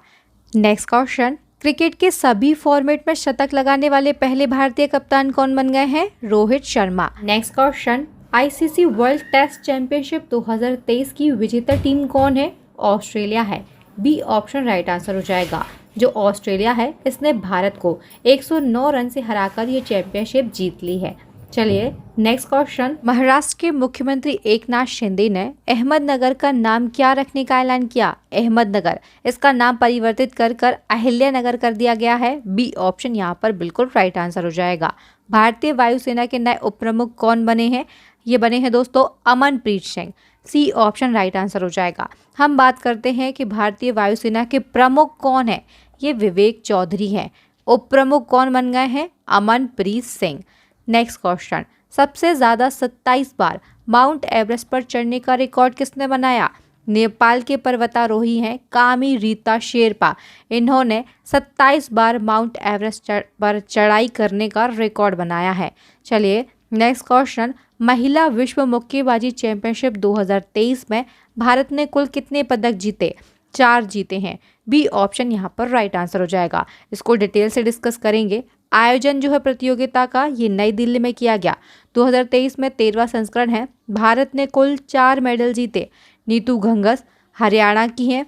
A: नेक्स्ट क्वेश्चन, क्रिकेट के सभी फॉर्मेट में शतक लगाने वाले पहले भारतीय कप्तान कौन बन गए हैं? Rohit Sharma. Next question, ICC world test championship 2023 की विजेता टीम कौन है? ऑस्ट्रेलिया है। बी ऑप्शन राइट आंसर हो जाएगा। जो ऑस्ट्रेलिया है इसने भारत को 109 रन से हराकर ये चैंपियनशिप जीत ली है। चलिए नेक्स्ट क्वेश्चन, महाराष्ट्र के मुख्यमंत्री एकनाथ शिंदे ने अहमदनगर का नाम क्या रखने का ऐलान किया? अहमदनगर, इसका नाम परिवर्तित कर अहिल्यानगर कर दिया गया है। बी ऑप्शन यहाँ पर बिल्कुल राइट आंसर हो जाएगा। भारतीय वायुसेना के नए उप प्रमुख कौन बने हैं? ये बने हैं दोस्तों Amanpreet Singh. C option right answer हो जाएगा। हम बात करते हैं कि भारतीय वायुसेना के प्रमुख कौन है? ये विवेक चौधरी हैं। उप प्रमुख कौन बन गए हैं? अमनप्रीत सिंह। नेक्स्ट क्वेश्चन, सबसे ज़्यादा 27 बार माउंट एवरेस्ट पर चढ़ने का रिकॉर्ड किसने बनाया? नेपाल के पर्वतारोही हैं कामी रीता शेरपा। इन्होंने 27 बार माउंट एवरेस्ट पर चढ़ाई करने का रिकॉर्ड बनाया है। चलिए नेक्स्ट क्वेश्चन, महिला विश्व मुक्केबाजी चैंपियनशिप 2023 में भारत ने कुल कितने पदक जीते? 4 जीते हैं। बी ऑप्शन यहाँ पर राइट आंसर हो जाएगा। इसको डिटेल से डिस्कस करेंगे। आयोजन जो है प्रतियोगिता का ये नई दिल्ली में किया गया। 2023 में 13वां संस्करण है। भारत ने कुल 4 मेडल जीते। नीतू घंगस हरियाणा की हैं।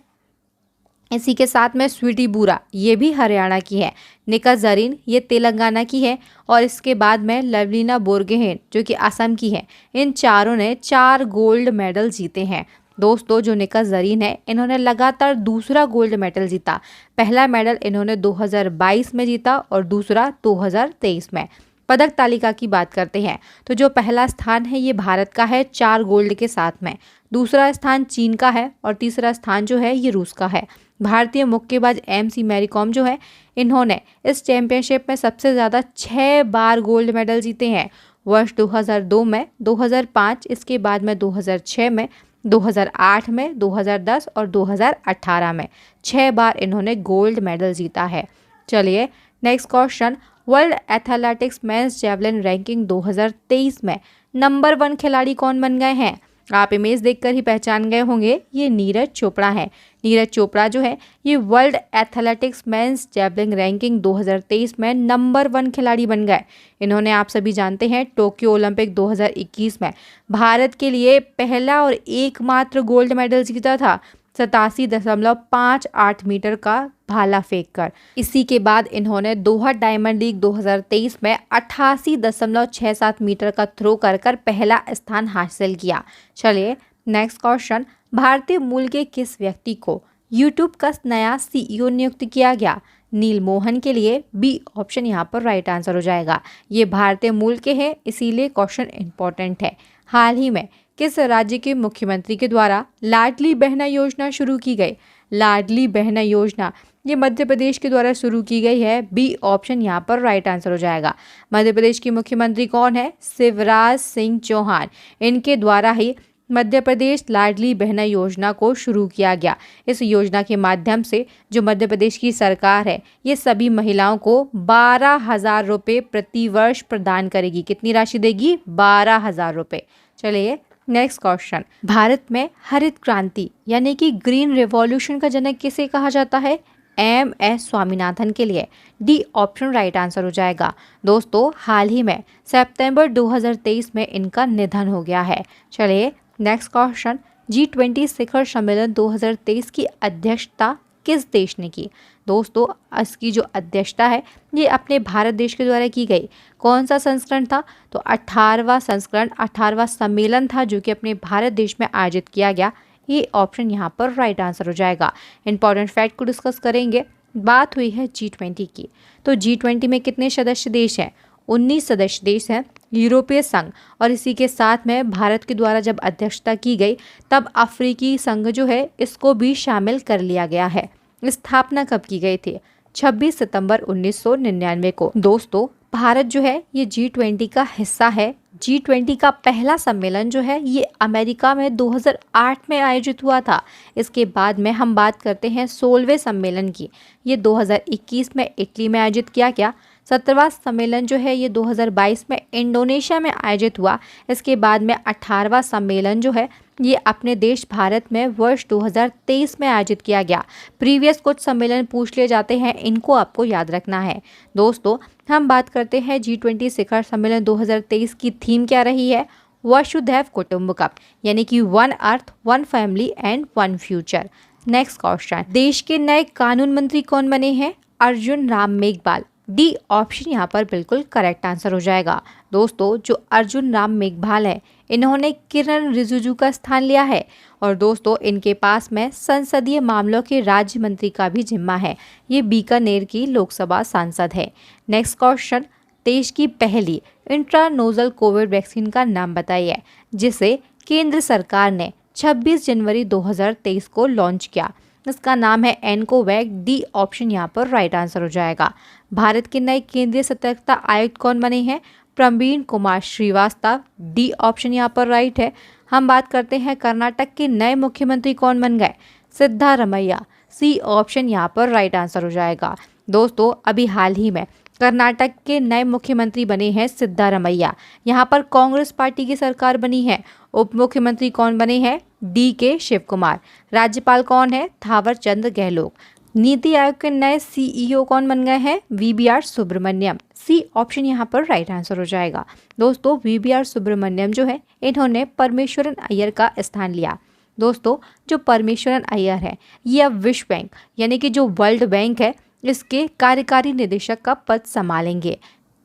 A: इसी के साथ में स्वीटी बूरा ये भी हरियाणा की है। निका जरीन ये तेलंगाना की है। और इसके बाद में लवलीना बोरगोहेन जो कि असम की है। इन चारों ने 4 गोल्ड मेडल जीते हैं। दोस्तों, जो निका जरीन है इन्होंने लगातार दूसरा गोल्ड मेडल जीता। पहला मेडल इन्होंने 2022 में जीता और दूसरा 2023 में। पदक तालिका की बात करते हैं तो जो पहला स्थान है ये भारत का है 4 गोल्ड के साथ में। दूसरा स्थान चीन का है और तीसरा स्थान जो है ये रूस का है। भारतीय मुक्केबाज MC मैरी कॉम जो है इन्होंने इस चैंपियनशिप में सबसे ज़्यादा 6 बार गोल्ड मेडल जीते हैं। वर्ष 2002 में, 2005, इसके बाद में 2006 में, 2008 में, 2010 और 2018 में 6 बार इन्होंने गोल्ड मेडल जीता है। चलिए next question, world athletics men's javelin ranking 2023 में नंबर 1 खिलाड़ी कौन बन गए हैं? आप इमेज देखकर ही पहचान गए होंगे, ये नीरज चोपड़ा है। नीरज चोपड़ा जो है ये world athletics men's javelin ranking 2023 में नंबर 1 खिलाड़ी बन गए। इन्होंने आप सभी जानते हैं टोक्यो ओलंपिक 2021 में भारत के लिए पहला और एकमात्र गोल्ड मेडल जीता था 87.58 मीटर का भाला फेंककर। इसी के बाद इन्होंने दोहा डायमंड लीग 2023 में 88.67 मीटर का थ्रो कर पहला स्थान हासिल किया। चलिए नेक्स्ट क्वेश्चन, भारतीय मूल के किस व्यक्ति को यूट्यूब का नया सीईओ नियुक्त किया गया? नील मोहन के लिए बी ऑप्शन यहाँ पर राइट आंसर हो जाएगा। ये भारतीय मूल के हैं, इसीलिए क्वेश्चन इंपॉर्टेंट है। हाल ही में किस राज्य के मुख्यमंत्री के द्वारा लाडली बहना योजना शुरू की गई? लाडली बहना योजना ये मध्य प्रदेश के द्वारा शुरू की गई है। बी ऑप्शन यहाँ पर राइट आंसर हो जाएगा। मध्य प्रदेश के मुख्यमंत्री कौन है? शिवराज सिंह चौहान। इनके द्वारा ही मध्य प्रदेश लाडली बहना योजना को शुरू किया गया। इस योजना के माध्यम से जो मध्य प्रदेश की सरकार है, ये सभी महिलाओं को 12,000 रुपये प्रति वर्ष प्रदान करेगी। कितनी राशि देगी? 12,000 रुपये। चलिए नेक्स्ट क्वेश्चन। भारत में हरित क्रांति यानी कि ग्रीन रिवॉल्यूशन का जनक किसे कहा जाता है? एम.एस. स्वामीनाथन के लिए डी ऑप्शन राइट आंसर हो जाएगा। दोस्तों हाल ही में सितंबर 2023 में इनका निधन हो गया है। चलिए नेक्स्ट क्वेश्चन। G20 शिखर सम्मेलन 2023 की अध्यक्षता किस देश ने की? दोस्तों इसकी जो अध्यक्षता है ये अपने भारत देश के द्वारा की गई। कौन सा संस्करण था? तो 18वां संस्करण, 18वां सम्मेलन था जो कि अपने भारत देश में आयोजित किया गया। ये ऑप्शन यहाँ पर राइट आंसर हो जाएगा। इंपॉर्टेंट फैक्ट को डिस्कस करेंगे। बात हुई है G20 की, तो G20 में कितने सदस्य देश हैं? 19 सदस्य देश हैं। यूरोपीय संघ और इसी के साथ में भारत के द्वारा जब अध्यक्षता की गई तब अफ्रीकी संघ जो है इसको भी शामिल कर लिया गया है। स्थापना कब की गई थी? 26 सितंबर 1999 को। दोस्तों भारत जो है ये G20 का हिस्सा है। G20 का पहला सम्मेलन जो है ये अमेरिका में 2008 में आयोजित हुआ था। इसके बाद में हम बात करते हैं 16वें सम्मेलन की। ये 2021 में इटली में आयोजित किया गया। 17वां सम्मेलन जो है ये 2022 में इंडोनेशिया में आयोजित हुआ। इसके बाद में 18वां सम्मेलन जो है ये अपने देश भारत में वर्ष 2023 में आयोजित किया गया। प्रीवियस कुछ सम्मेलन पूछ लिए जाते हैं, इनको आपको याद रखना है। दोस्तों हम बात करते हैं G20 शिखर सम्मेलन 2023 की थीम क्या रही है? वसुधैव कुटुंबकम यानी कि one earth, one family and one future. Next question. देश के नए कानून मंत्री कौन बने हैं? अर्जुन राम मेघवाल। डी ऑप्शन यहाँ पर बिल्कुल करेक्ट आंसर हो जाएगा। दोस्तों जो अर्जुन राम मेघवाल है इन्होंने किरण रिजिजू का स्थान लिया है और दोस्तों इनके पास में संसदीय मामलों के राज्य मंत्री का भी जिम्मा है। ये बीकानेर की लोकसभा सांसद है। Next question. देश की पहली इंट्रानोजल कोविड वैक्सीन का नाम बताइए जिसे केंद्र सरकार ने 26 जनवरी 2023 को लॉन्च किया। इसका नाम है एनकोवैक। डी ऑप्शन यहाँ पर राइट आंसर हो जाएगा। भारत के नए केंद्रीय सतर्कता आयुक्त कौन बने हैं? प्रवीण कुमार श्रीवास्तव। डी ऑप्शन यहाँ पर राइट है। हम बात करते हैं कर्नाटक के नए मुख्यमंत्री कौन बन गए? सिद्धारमैया। सी ऑप्शन यहाँ पर राइट आंसर हो जाएगा। दोस्तों अभी हाल ही में कर्नाटक के नए मुख्यमंत्री बने हैं सिद्धारमैया। यहाँ पर कांग्रेस पार्टी की सरकार बनी है। उप मुख्यमंत्री कौन बने हैं? डी.के. शिव कुमार। राज्यपाल कौन है? थावर चंद गहलोत। नीति आयोग के नए सीईओ कौन बन गए हैं? वी.बी.आर. सुब्रमण्यम। सी ऑप्शन यहाँ पर राइट आंसर हो जाएगा। दोस्तों वी.बी.आर. सुब्रमण्यम जो है इन्होंने परमेश्वरन अय्यर का स्थान लिया। दोस्तों जो परमेश्वरन अय्यर है ये अब विश्व बैंक यानी कि जो वर्ल्ड बैंक है इसके कार्यकारी निदेशक का पद संभालेंगे।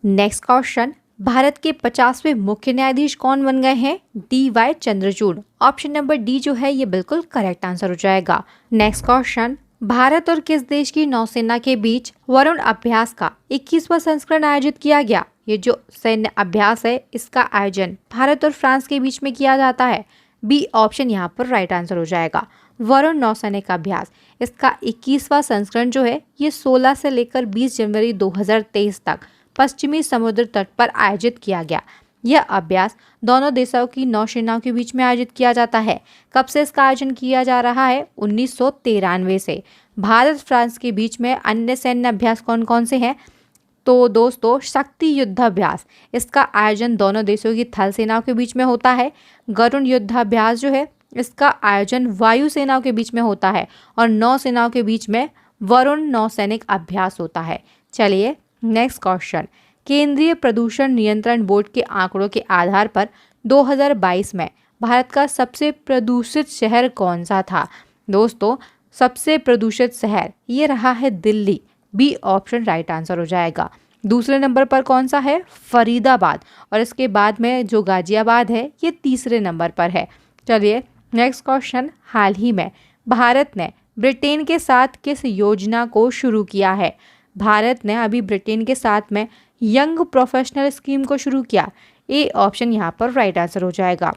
A: Next question. भारत के 50वें मुख्य न्यायाधीश कौन बन गए हैं? D.Y.. Chandrachud. Option number D जो है ये बिल्कुल करेक्ट आंसर हो जाएगा। Next question. भारत और किस देश की नौसेना के बीच वरुण अभ्यास का 21वां संस्करण आयोजित किया गया? ये जो सैन्य अभ्यास है इसका आयोजन भारत और फ्रांस के बीच में किया जाता है। बी ऑप्शन यहाँ पर राइट आंसर हो जाएगा। वरुण नौसैनिक अभ्यास इसका 21वां संस्करण जो है ये 16 से लेकर 20 जनवरी 2023 तक पश्चिमी समुद्र तट पर आयोजित किया गया। यह अभ्यास दोनों देशों की नौसेनाओं के बीच में आयोजित किया जाता है। कब से इसका आयोजन किया जा रहा है? 1993 से। भारत फ्रांस के बीच में अन्य सैन्य अभ्यास कौन कौन से हैं? तो दोस्तों शक्ति युद्धाभ्यास इसका आयोजन दोनों देशों की थल सेनाओं के बीच में होता है। गरुण युद्धाभ्यास जो है इसका आयोजन वायु सेनाओं के बीच में होता है और नौसेनाओं के बीच में वरुण नौसैनिक अभ्यास होता है। चलिए नेक्स्ट क्वेश्चन। केंद्रीय प्रदूषण नियंत्रण बोर्ड के आंकड़ों के आधार पर 2022 में भारत का सबसे प्रदूषित शहर कौन सा था? दोस्तों सबसे प्रदूषित शहर ये रहा है Delhi. B option right answer हो जाएगा। दूसरे नंबर पर कौन सा है? फरीदाबाद। और इसके बाद में जो गाजियाबाद है ये तीसरे नंबर पर है। चलिए नेक्स्ट क्वेश्चन, हाल ही में भारत ने ब्रिटेन के साथ किस योजना को शुरू किया है? भारत ने अभी ब्रिटेन के साथ में यंग प्रोफेशनल स्कीम को शुरू किया। ए ऑप्शन यहाँ पर राइट आंसर हो जाएगा।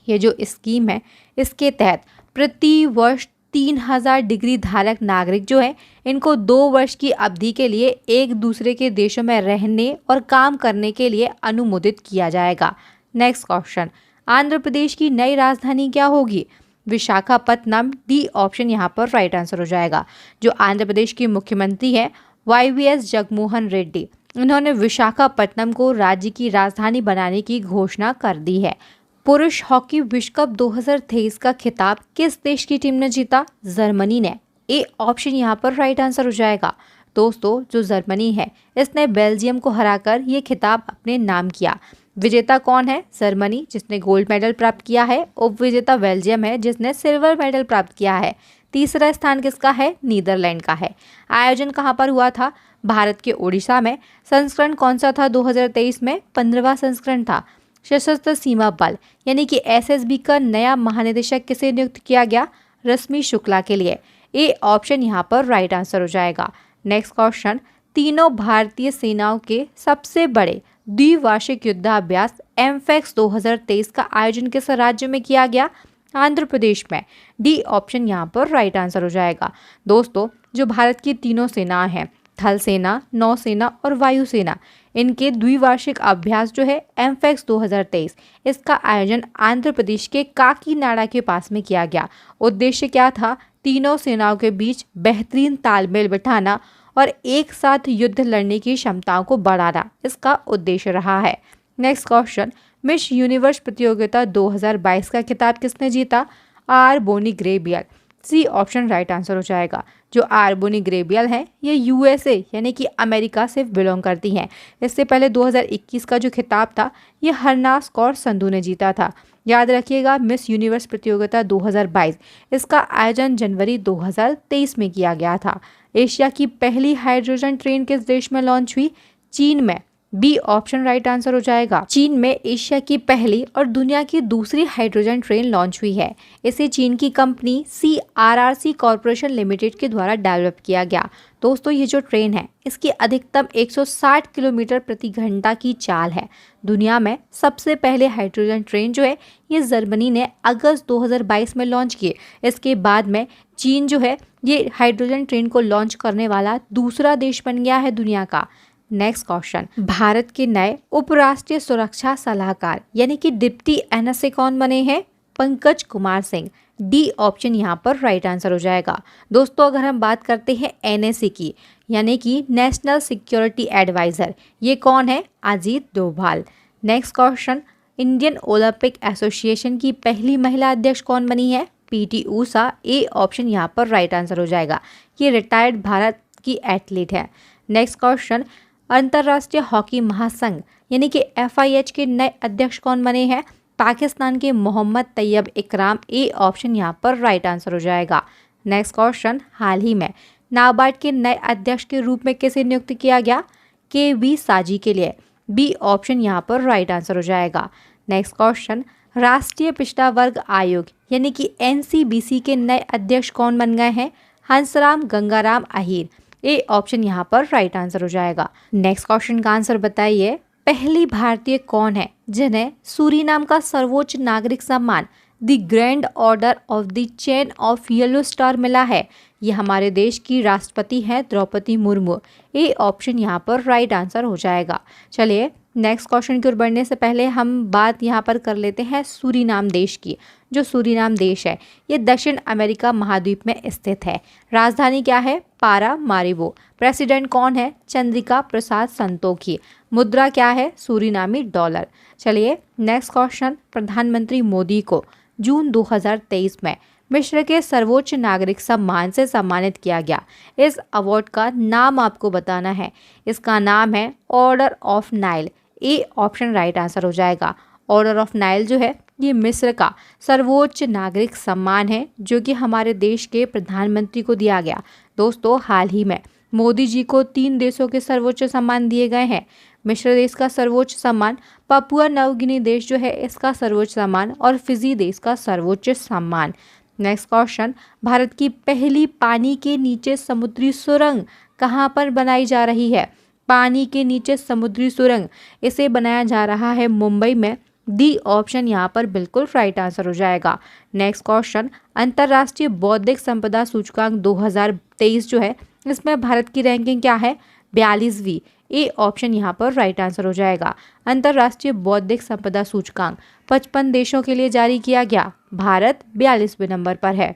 A: ये जो स्कीम है इसके तहत प्रति वर्ष 3000 डिग्री धारक नागरिक जो है इनको 2 वर्ष की अवधि के लिए एक दूसरे के देशों में रहने और काम करने के लिए अनुमोदित किया जाएगा। नेक्स्ट क्वेश्चन, आंध्र प्रदेश की नई राजधानी क्या होगी? विशाखापत्तनम। डी ऑप्शन यहाँ पर राइट आंसर हो जाएगा। जो आंध्र प्रदेश की मुख्यमंत्री है YVS जगनमोहन रेड्डी, उन्होंने विशाखापत्तनम को राज्य की राजधानी बनाने की घोषणा कर दी है। पुरुष हॉकी विश्व कप 2023 का खिताब किस देश की टीम ने जीता? जर्मनी ने। ए ऑप्शन यहाँ पर राइट आंसर हो जाएगा। दोस्तों, जो जर्मनी है इसने बेल्जियम को हराकर ये खिताब अपने नाम किया। विजेता कौन है? जर्मनी, जिसने गोल्ड मेडल प्राप्त किया है। उप विजेता बेल्जियम है, जिसने सिल्वर मेडल प्राप्त किया है। तीसरा स्थान किसका है? नीदरलैंड का है। आयोजन कहाँ पर हुआ था? भारत के ओडिशा में। संस्करण कौन सा था 2023 में? 15वां संस्करण था। सशस्त्र सीमा बल यानी कि SSB का नया महानिदेशक किसे नियुक्त किया गया? रश्मि शुक्ला के लिए। ए ऑप्शन यहाँ पर राइट आंसर हो जाएगा। नेक्स्ट क्वेश्चन, तीनों भारतीय सेनाओं के सबसे बड़े द्विवार्षिक युद्धाभ्यास एमफैक्स 2023 का आयोजन किस राज्य में किया गया? आंध्र प्रदेश में। डी ऑप्शन यहाँ पर राइट आंसर हो जाएगा। दोस्तों, जो भारत की तीनों सेना हैं, थल सेना, नौसेना और वायुसेना, इनके द्विवार्षिक अभ्यास जो है एमफैक्स 2023, इसका आयोजन आंध्र प्रदेश के काकीनाडा के पास में किया गया। उद्देश्य क्या था? तीनों सेनाओं के बीच बेहतरीन तालमेल बिठाना और एक साथ युद्ध लड़ने की क्षमताओं को बढ़ाना इसका उद्देश्य रहा है। नेक्स्ट क्वेश्चन, मिस यूनिवर्स प्रतियोगिता 2022 का खिताब किसने जीता? R'Bonney Gabriel. C option right answer हो जाएगा। जो आर बोनी ग्रेबियल है ये USA यानी कि अमेरिका से बिलोंग करती हैं। इससे पहले 2021 का जो खिताब था ये हरनाज कौर संधू ने जीता था। याद रखिएगा, मिस यूनिवर्स प्रतियोगिता 2022 इसका आयोजन जनवरी 2023 में किया गया था। एशिया की पहली हाइड्रोजन ट्रेन किस देश में लॉन्च हुई? चीन में। बी ऑप्शन राइट आंसर हो जाएगा। चीन में एशिया की पहली और दुनिया की दूसरी हाइड्रोजन ट्रेन लॉन्च हुई है। इसे चीन की कंपनी CRRC कॉरपोरेशन लिमिटेड के द्वारा डेवलप किया गया। दोस्तों, ये जो ट्रेन है इसकी अधिकतम 160 किलोमीटर प्रति घंटा की चाल है। दुनिया में सबसे पहले हाइड्रोजन ट्रेन जो है ये जर्मनी ने अगस्त 2022 में लॉन्च की। इसके बाद में चीन जो है ये हाइड्रोजन ट्रेन को लॉन्च करने वाला दूसरा देश बन गया है दुनिया का। नेक्स्ट क्वेश्चन, भारत के नए उपराष्ट्रीय सुरक्षा सलाहकार यानी कि डिप्टी NSA कौन बने हैं? पंकज कुमार सिंह। डी ऑप्शन यहाँ पर राइट आंसर हो जाएगा। दोस्तों, अगर हम बात करते हैं NSA की यानी कि नेशनल सिक्योरिटी एडवाइजर, ये कौन है? Ajit Doval. Next question, Indian Olympic association की पहली महिला अध्यक्ष कौन बनी है? PT ऊषा। ए ऑप्शन यहाँ पर राइट आंसर हो जाएगा। ये रिटायर्ड भारत की एथलीट है। नेक्स्ट क्वेश्चन, अंतर्राष्ट्रीय हॉकी महासंघ यानी कि FIH के नए अध्यक्ष कौन बने हैं? पाकिस्तान के मोहम्मद तैयब इकराम। ए ऑप्शन यहाँ पर राइट आंसर हो जाएगा। नेक्स्ट क्वेश्चन, हाल ही में नाबार्ड के नए अध्यक्ष के रूप में किसे नियुक्त किया गया? KV साजी के लिए। बी ऑप्शन यहाँ पर राइट आंसर हो जाएगा। नेक्स्ट क्वेश्चन, राष्ट्रीय पिछड़ा वर्ग आयोग यानी कि NCBC के नए अध्यक्ष कौन बन गए हैं? हंसराम गंगाराम अहीर। ए ऑप्शन यहाँ पर राइट आंसर हो जाएगा। नेक्स्ट क्वेश्चन का आंसर बताइए, पहली भारतीय कौन है जिन्हें सूरीनाम का सर्वोच्च नागरिक सम्मान the grand order of the chain of yellow star मिला है? ये हमारे देश की राष्ट्रपति हैं द्रौपदी मुर्मू। ए ऑप्शन यहाँ पर राइट आंसर हो जाएगा। चलिए, नेक्स्ट क्वेश्चन की ओर बढ़ने से पहले हम बात यहाँ पर कर लेते हैं सूरीनाम देश की। जो सूरीनाम देश है ये दक्षिण अमेरिका महाद्वीप में स्थित है। राजधानी क्या है? पारामारिबो। प्रेसिडेंट कौन है? चंद्रिका प्रसाद संतोखी। मुद्रा क्या है? सूरीनामी डॉलर। चलिए, नेक्स्ट क्वेश्चन, प्रधानमंत्री मोदी को जून 2023 में मिस्र के सर्वोच्च नागरिक सम्मान से सम्मानित किया गया। इस अवार्ड का नाम आपको बताना है। इसका नाम है order of Nile. A option right answer हो जाएगा। ऑर्डर ऑफ नाइल जो है ये मिस्र का सर्वोच्च नागरिक सम्मान है जो कि हमारे देश के प्रधानमंत्री को दिया गया। दोस्तों, हाल ही में मोदी जी को 3 देशों के सर्वोच्च सम्मान दिए गए हैं। मिस्र देश का सर्वोच्च सम्मान, पापुआ नवगिनी देश जो है इसका सर्वोच्च सम्मान और फिजी देश का सर्वोच्च सम्मान। नेक्स्ट क्वेश्चन, भारत की पहली पानी के नीचे समुद्री सुरंग कहाँ पर बनाई जा रही है? पानी के नीचे समुद्री सुरंग इसे बनाया जा रहा है मुंबई में। डी ऑप्शन यहाँ पर बिल्कुल राइट आंसर हो जाएगा। नेक्स्ट क्वेश्चन, अंतर्राष्ट्रीय बौद्धिक संपदा सूचकांक 2023 जो है इसमें भारत की रैंकिंग क्या है? 42वीं। ए ऑप्शन यहाँ पर राइट आंसर हो जाएगा। अंतर्राष्ट्रीय बौद्धिक संपदा सूचकांक 55 देशों के लिए जारी किया गया, भारत 42वें नंबर पर है।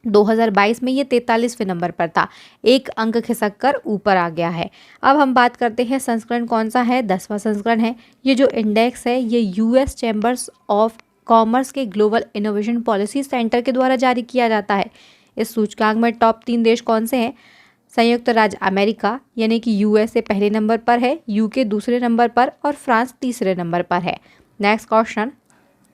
A: 2022 में ये 43वें नंबर पर था, एक अंक खिसक कर ऊपर आ गया है। अब हम बात करते हैं संस्करण कौन सा है? 10वां संस्करण है। ये जो इंडेक्स है ये यूएस चैम्बर्स ऑफ कॉमर्स के ग्लोबल इनोवेशन पॉलिसी सेंटर के द्वारा जारी किया जाता है। इस सूचकांक में टॉप 3 देश कौन से हैं? संयुक्त राज्य अमेरिका यानी कि यूएसए पहले नंबर पर है, यूके दूसरे नंबर पर और फ्रांस तीसरे नंबर पर है। नेक्स्ट क्वेश्चन,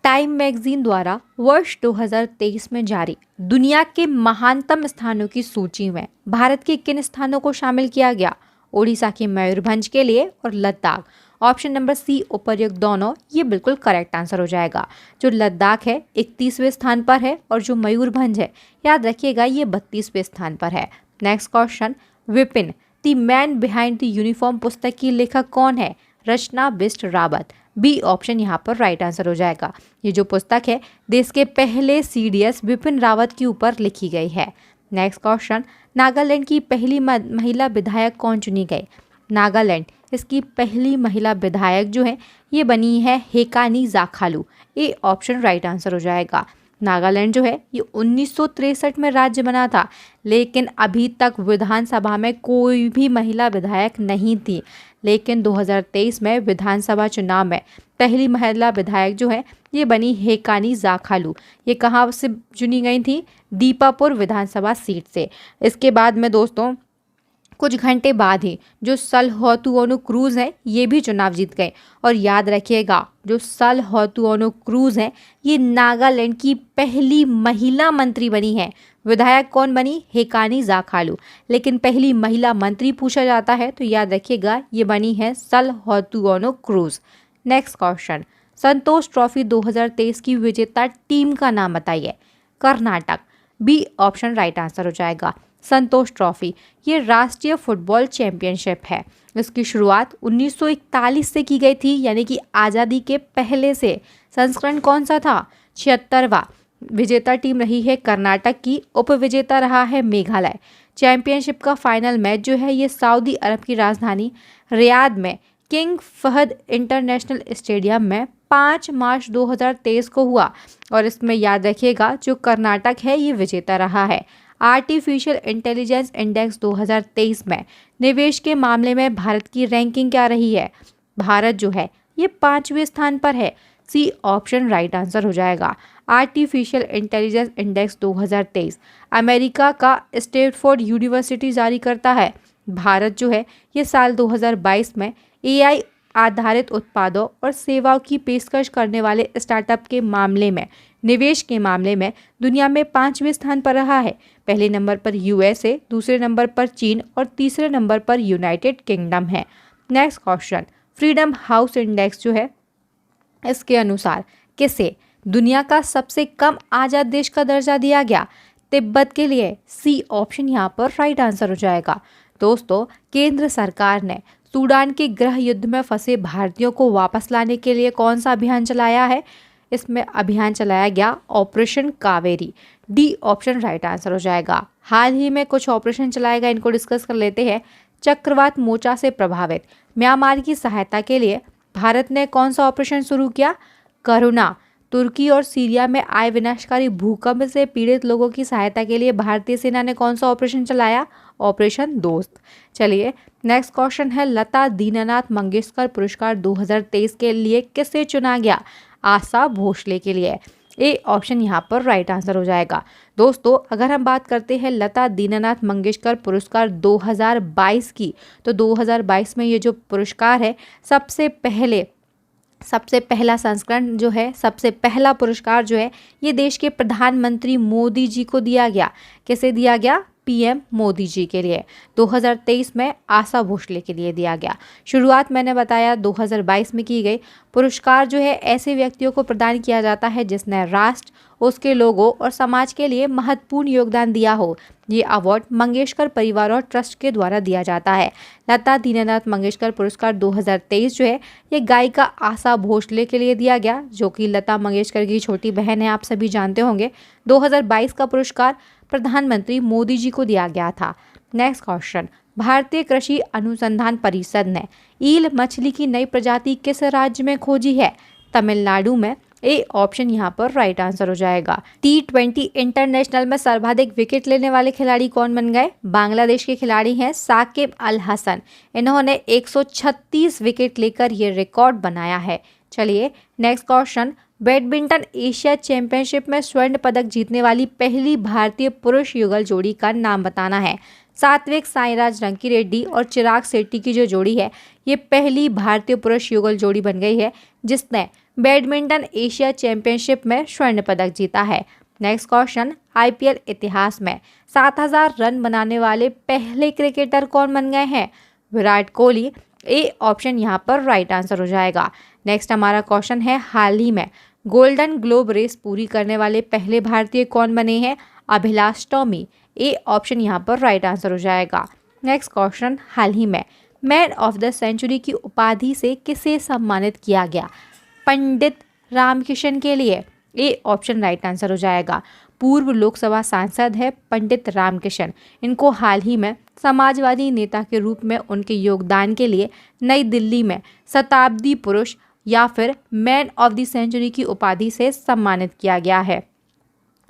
A: टाइम मैगजीन द्वारा वर्ष 2023 में जारी दुनिया के महानतम स्थानों की सूची में भारत के किन स्थानों को शामिल किया गया? ओडिशा के मयूरभंज के लिए और लद्दाख। ऑप्शन नंबर सी उपर्युक्त दोनों ये बिल्कुल करेक्ट आंसर हो जाएगा। जो लद्दाख है 31वें स्थान पर है और जो मयूरभंज है याद रखिएगा ये 32वें स्थान पर है। Next question, Vipin the man behind the uniform पुस्तक की लेखक कौन है? रचना बिष्ट रावत। बी ऑप्शन यहाँ पर राइट आंसर हो जाएगा। ये जो पुस्तक है देश के पहले सीडीएस विपिन रावत के ऊपर लिखी गई है। नेक्स्ट क्वेश्चन, नागालैंड की पहली महिला विधायक कौन चुनी गई? नागालैंड इसकी पहली महिला विधायक जो है ये बनी है हेकानी जाखालू। ए ऑप्शन राइट आंसर हो जाएगा। नागालैंड जो है ये 1963 में राज्य बना था, लेकिन अभी तक विधानसभा में कोई भी महिला विधायक नहीं थी। लेकिन 2023 में विधानसभा चुनाव में पहली महिला विधायक जो है ये बनी हेकानी जाखालू। ये कहाँ से चुनी गई थी? दीपापुर विधानसभा सीट से। इसके बाद में दोस्तों कुछ घंटे बाद ही जो सलहोतुओनु क्रूज हैं ये भी चुनाव जीत गए। और याद रखिएगा जो सलहोतुओनु क्रूज हैं ये नागालैंड की पहली महिला मंत्री बनी है। विधायक कौन बनी? हेकानी जाखालू। लेकिन पहली महिला मंत्री पूछा जाता है तो याद रखिएगा ये बनी है सलहोतुओनु cruise. Next question, Santosh trophy 2023 की विजेता टीम का नाम बताइए। Karnataka. B option right answer हो जाएगा। संतोष ट्रॉफी ये राष्ट्रीय फुटबॉल चैंपियनशिप है। इसकी शुरुआत 1941 से की गई थी, यानी कि आज़ादी के पहले से। संस्करण कौन सा था? 76वां। विजेता टीम रही है कर्नाटक की, उपविजेता रहा है मेघालय। चैंपियनशिप का फाइनल मैच जो है ये सऊदी अरब की राजधानी रियाद में किंग फहद इंटरनेशनल स्टेडियम में 5 मार्च 2023 को हुआ। और इसमें याद रखिएगा जो कर्नाटक है ये विजेता रहा है। आर्टिफिशियल इंटेलिजेंस इंडेक्स 2023 में निवेश के मामले में भारत की रैंकिंग क्या रही है? भारत जो है ये 5वें स्थान पर है। सी ऑप्शन राइट आंसर हो जाएगा। आर्टिफिशियल इंटेलिजेंस इंडेक्स 2023 अमेरिका का स्टैनफोर्ड यूनिवर्सिटी जारी करता है। भारत जो है ये साल 2022 में एआई आधारित उत्पादों और सेवाओं की पेशकश करने वाले स्टार्टअप के मामले में निवेश के मामले में दुनिया में 5वें स्थान पर रहा है। पहले नंबर पर यूएसए, दूसरे नंबर पर चीन और तीसरे नंबर पर यूनाइटेड किंगडम है। Next question, freedom house index जो है इसके अनुसार किसे दुनिया का सबसे कम आज़ाद देश का दर्जा दिया गया? तिब्बत के लिए। सी ऑप्शन यहाँ पर राइट आंसर हो जाएगा। दोस्तों केंद्र सरकार ने सूडान के गृह युद्ध में फंसे भारतीयों को वापस लाने के लिए कौन सा अभियान चलाया है? इसमें अभियान चलाया गया operation Kaveri. D option right answer हो जाएगा। हाल ही में कुछ ऑपरेशन चलाए गए, इनको डिस्कस कर लेते हैं। चक्रवात मोर्चा से प्रभावित म्यांमार की सहायता के लिए भारत ने कौन सा ऑपरेशन शुरू किया? करुणा। तुर्की और सीरिया में आए विनाशकारी भूकंप से पीड़ित लोगों की सहायता के लिए भारतीय सेना ने कौन सा ऑपरेशन चलाया? ऑपरेशन दोस्त। चलिए नेक्स्ट क्वेश्चन है, लता दीननाथ मंगेशकर पुरस्कार 2023 के लिए किसे चुना गया? आशा भोसले के लिए। ए ऑप्शन यहाँ पर राइट आंसर हो जाएगा। दोस्तों अगर हम बात करते हैं लता दीननाथ मंगेशकर पुरस्कार 2022 की, तो 2022 में ये जो पुरस्कार है सबसे पहला संस्करण जो है, सबसे पहला पुरस्कार जो है ये देश के प्रधानमंत्री मोदी जी को दिया गया। किसे दिया गया? पीएम मोदी जी के लिए। 2023 में आशा भोसले के लिए दिया गया। शुरुआत मैंने बताया 2022 में की गई। पुरस्कार जो है ऐसे व्यक्तियों को प्रदान किया जाता है जिसने राष्ट्र, उसके लोगों और समाज के लिए महत्वपूर्ण योगदान दिया हो। ये अवार्ड मंगेशकर परिवार और ट्रस्ट के द्वारा दिया जाता है। लता दीनानाथ मंगेशकर पुरस्कार 2023 जो है ये गायिका आशा भोसले के लिए दिया गया, जो कि लता मंगेशकर की छोटी बहन है, आप सभी जानते होंगे। 2022 का पुरस्कार प्रधानमंत्री मोदी जी को दिया गया था। नेक्स्ट क्वेश्चन, भारतीय कृषि अनुसंधान परिषद ने ईल मछली की नई प्रजाति किस राज्य में खोजी है? तमिलनाडु में। ए ऑप्शन यहाँ पर राइट आंसर हो जाएगा। T20 इंटरनेशनल में सर्वाधिक विकेट लेने वाले खिलाड़ी कौन बन गए? बांग्लादेश के खिलाड़ी हैं साकिब अल हसन। इन्होंने 136 विकेट लेकर ये रिकॉर्ड बनाया है। चलिए next question, badminton Asia championship में स्वर्ण पदक जीतने वाली पहली भारतीय पुरुष युगल जोड़ी का नाम बताना है। सात्विक साईराज रंकीरेड्डी और चिराग शेट्टी की जो जोड़ी है ये पहली भारतीय पुरुष युगल जोड़ी बन गई है जिसने बैडमिंटन एशिया चैंपियनशिप में स्वर्ण पदक जीता है। नेक्स्ट क्वेश्चन, आईपीएल इतिहास में 7000 रन बनाने वाले पहले क्रिकेटर कौन बन गए हैं? विराट कोहली। ए ऑप्शन यहाँ पर राइट आंसर हो जाएगा। नेक्स्ट हमारा क्वेश्चन है, हाल ही में गोल्डन ग्लोब रेस पूरी करने वाले पहले भारतीय कौन बने हैं? अभिलाष टॉमी। ए ऑप्शन यहाँ पर राइट आंसर हो जाएगा। नेक्स्ट क्वेश्चन, हाल ही में मैन ऑफ द सेंचुरी की उपाधि से किसे सम्मानित किया गया? पंडित रामकिशन के लिए। ए ऑप्शन राइट आंसर हो जाएगा। पूर्व लोकसभा सांसद है पंडित रामकिशन। इनको हाल ही में समाजवादी नेता के रूप में उनके योगदान के लिए नई दिल्ली में शताब्दी पुरुष या फिर मैन ऑफ द सेंचुरी की उपाधि से सम्मानित किया गया है।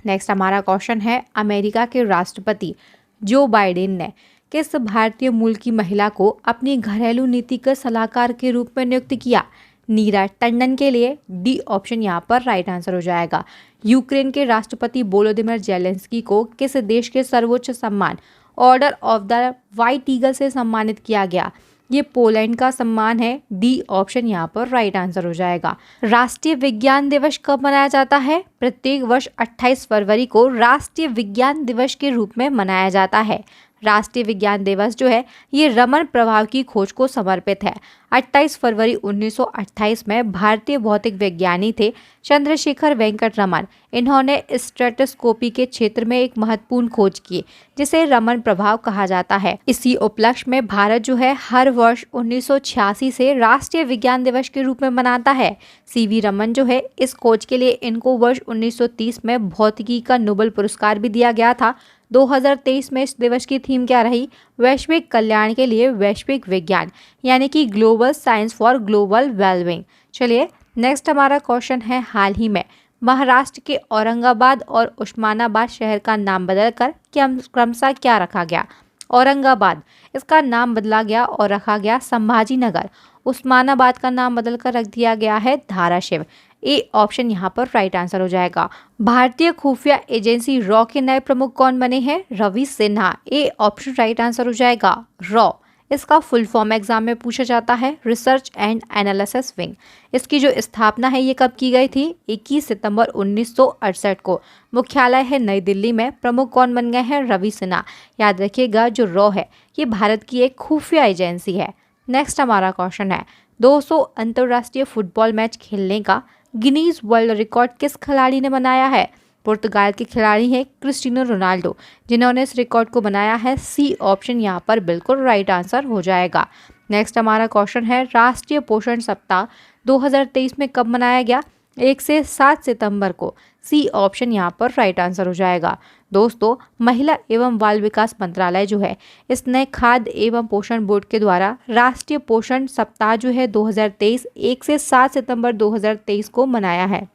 A: नेक्स्ट हमारा क्वेश्चन है, अमेरिका के राष्ट्रपति जो बाइडेन ने किस भारतीय मूल की महिला को अपनी घरेलू नीति के सलाहकार के रूप में नियुक्त किया? नीरा टंडन के लिए। डी ऑप्शन यहाँ पर राइट आंसर हो जाएगा। यूक्रेन के राष्ट्रपति वोलोदिमीर जेलेंस्की को किस देश के सर्वोच्च सम्मान order of the white eagle से सम्मानित किया गया? ये पोलैंड का सम्मान है। डी ऑप्शन यहाँ पर राइट आंसर हो जाएगा। राष्ट्रीय विज्ञान दिवस कब मनाया जाता है? प्रत्येक वर्ष 28 फरवरी को राष्ट्रीय विज्ञान दिवस के रूप में मनाया जाता है। राष्ट्रीय विज्ञान दिवस जो है ये रमन प्रभाव की खोज को समर्पित है। 28 फरवरी 1928 में भारतीय भौतिक विज्ञानी थे चंद्रशेखर वेंकट रमन। इन्होंने स्ट्रेटोस्कोपी के क्षेत्र में एक महत्वपूर्ण खोज की जिसे रमन प्रभाव कहा जाता है। इसी उपलक्ष्य में भारत जो है हर वर्ष 1986 से राष्ट्रीय विज्ञान दिवस के रूप में मनाता है। सीवी रमन जो है इस खोज के लिए इनको वर्ष 1930 में भौतिकी का नोबेल पुरस्कार भी दिया गया था। 2023 में इस दिवस की थीम क्या रही? वैश्विक कल्याण के लिए वैश्विक विज्ञान, यानी कि global science for global wellbeing. चलिए नेक्स्ट हमारा क्वेश्चन है, हाल ही में महाराष्ट्र के औरंगाबाद और उस्मानाबाद शहर का नाम बदलकर क्रमशः क्या रखा गया? औरंगाबाद इसका नाम बदला गया और रखा गया संभाजी नगर। उस्मानाबाद का नाम बदलकर रख दिया गया है धाराशिव। ए ऑप्शन यहाँ पर राइट आंसर हो जाएगा। भारतीय खुफिया एजेंसी रॉ के नए प्रमुख कौन बने हैं? Ravi Sinha. A option right answer हो जाएगा। रॉ इसका फुल फॉर्म एग्जाम में पूछा जाता है, रिसर्च एंड एनालिसिस विंग। इसकी जो स्थापना है ये कब की गई थी? 21 सितंबर 1968 को। मुख्यालय है नई दिल्ली में। प्रमुख कौन बन गए हैं? रवि सिन्हा। याद रखिएगा जो रॉ है ये भारत की एक खुफिया एजेंसी है। नेक्स्ट हमारा क्वेश्चन है, 200 अंतर्राष्ट्रीय फुटबॉल मैच खेलने का गिनीज वर्ल्ड रिकॉर्ड किस खिलाड़ी ने बनाया है? पुर्तगाल के खिलाड़ी हैं क्रिस्टियानो रोनाल्डो, जिन्होंने इस रिकॉर्ड को बनाया है। सी ऑप्शन यहाँ पर बिल्कुल राइट आंसर हो जाएगा। नेक्स्ट हमारा क्वेश्चन है, राष्ट्रीय पोषण सप्ताह 2023 में कब मनाया गया? 1 से 7 सितंबर को। सी ऑप्शन यहाँ पर राइट आंसर हो जाएगा। दोस्तों, महिला एवं बाल विकास मंत्रालय जो है इसने खाद्य एवं पोषण बोर्ड के द्वारा राष्ट्रीय पोषण सप्ताह जो है 2023 1 से 7 सितंबर 2023 को मनाया है।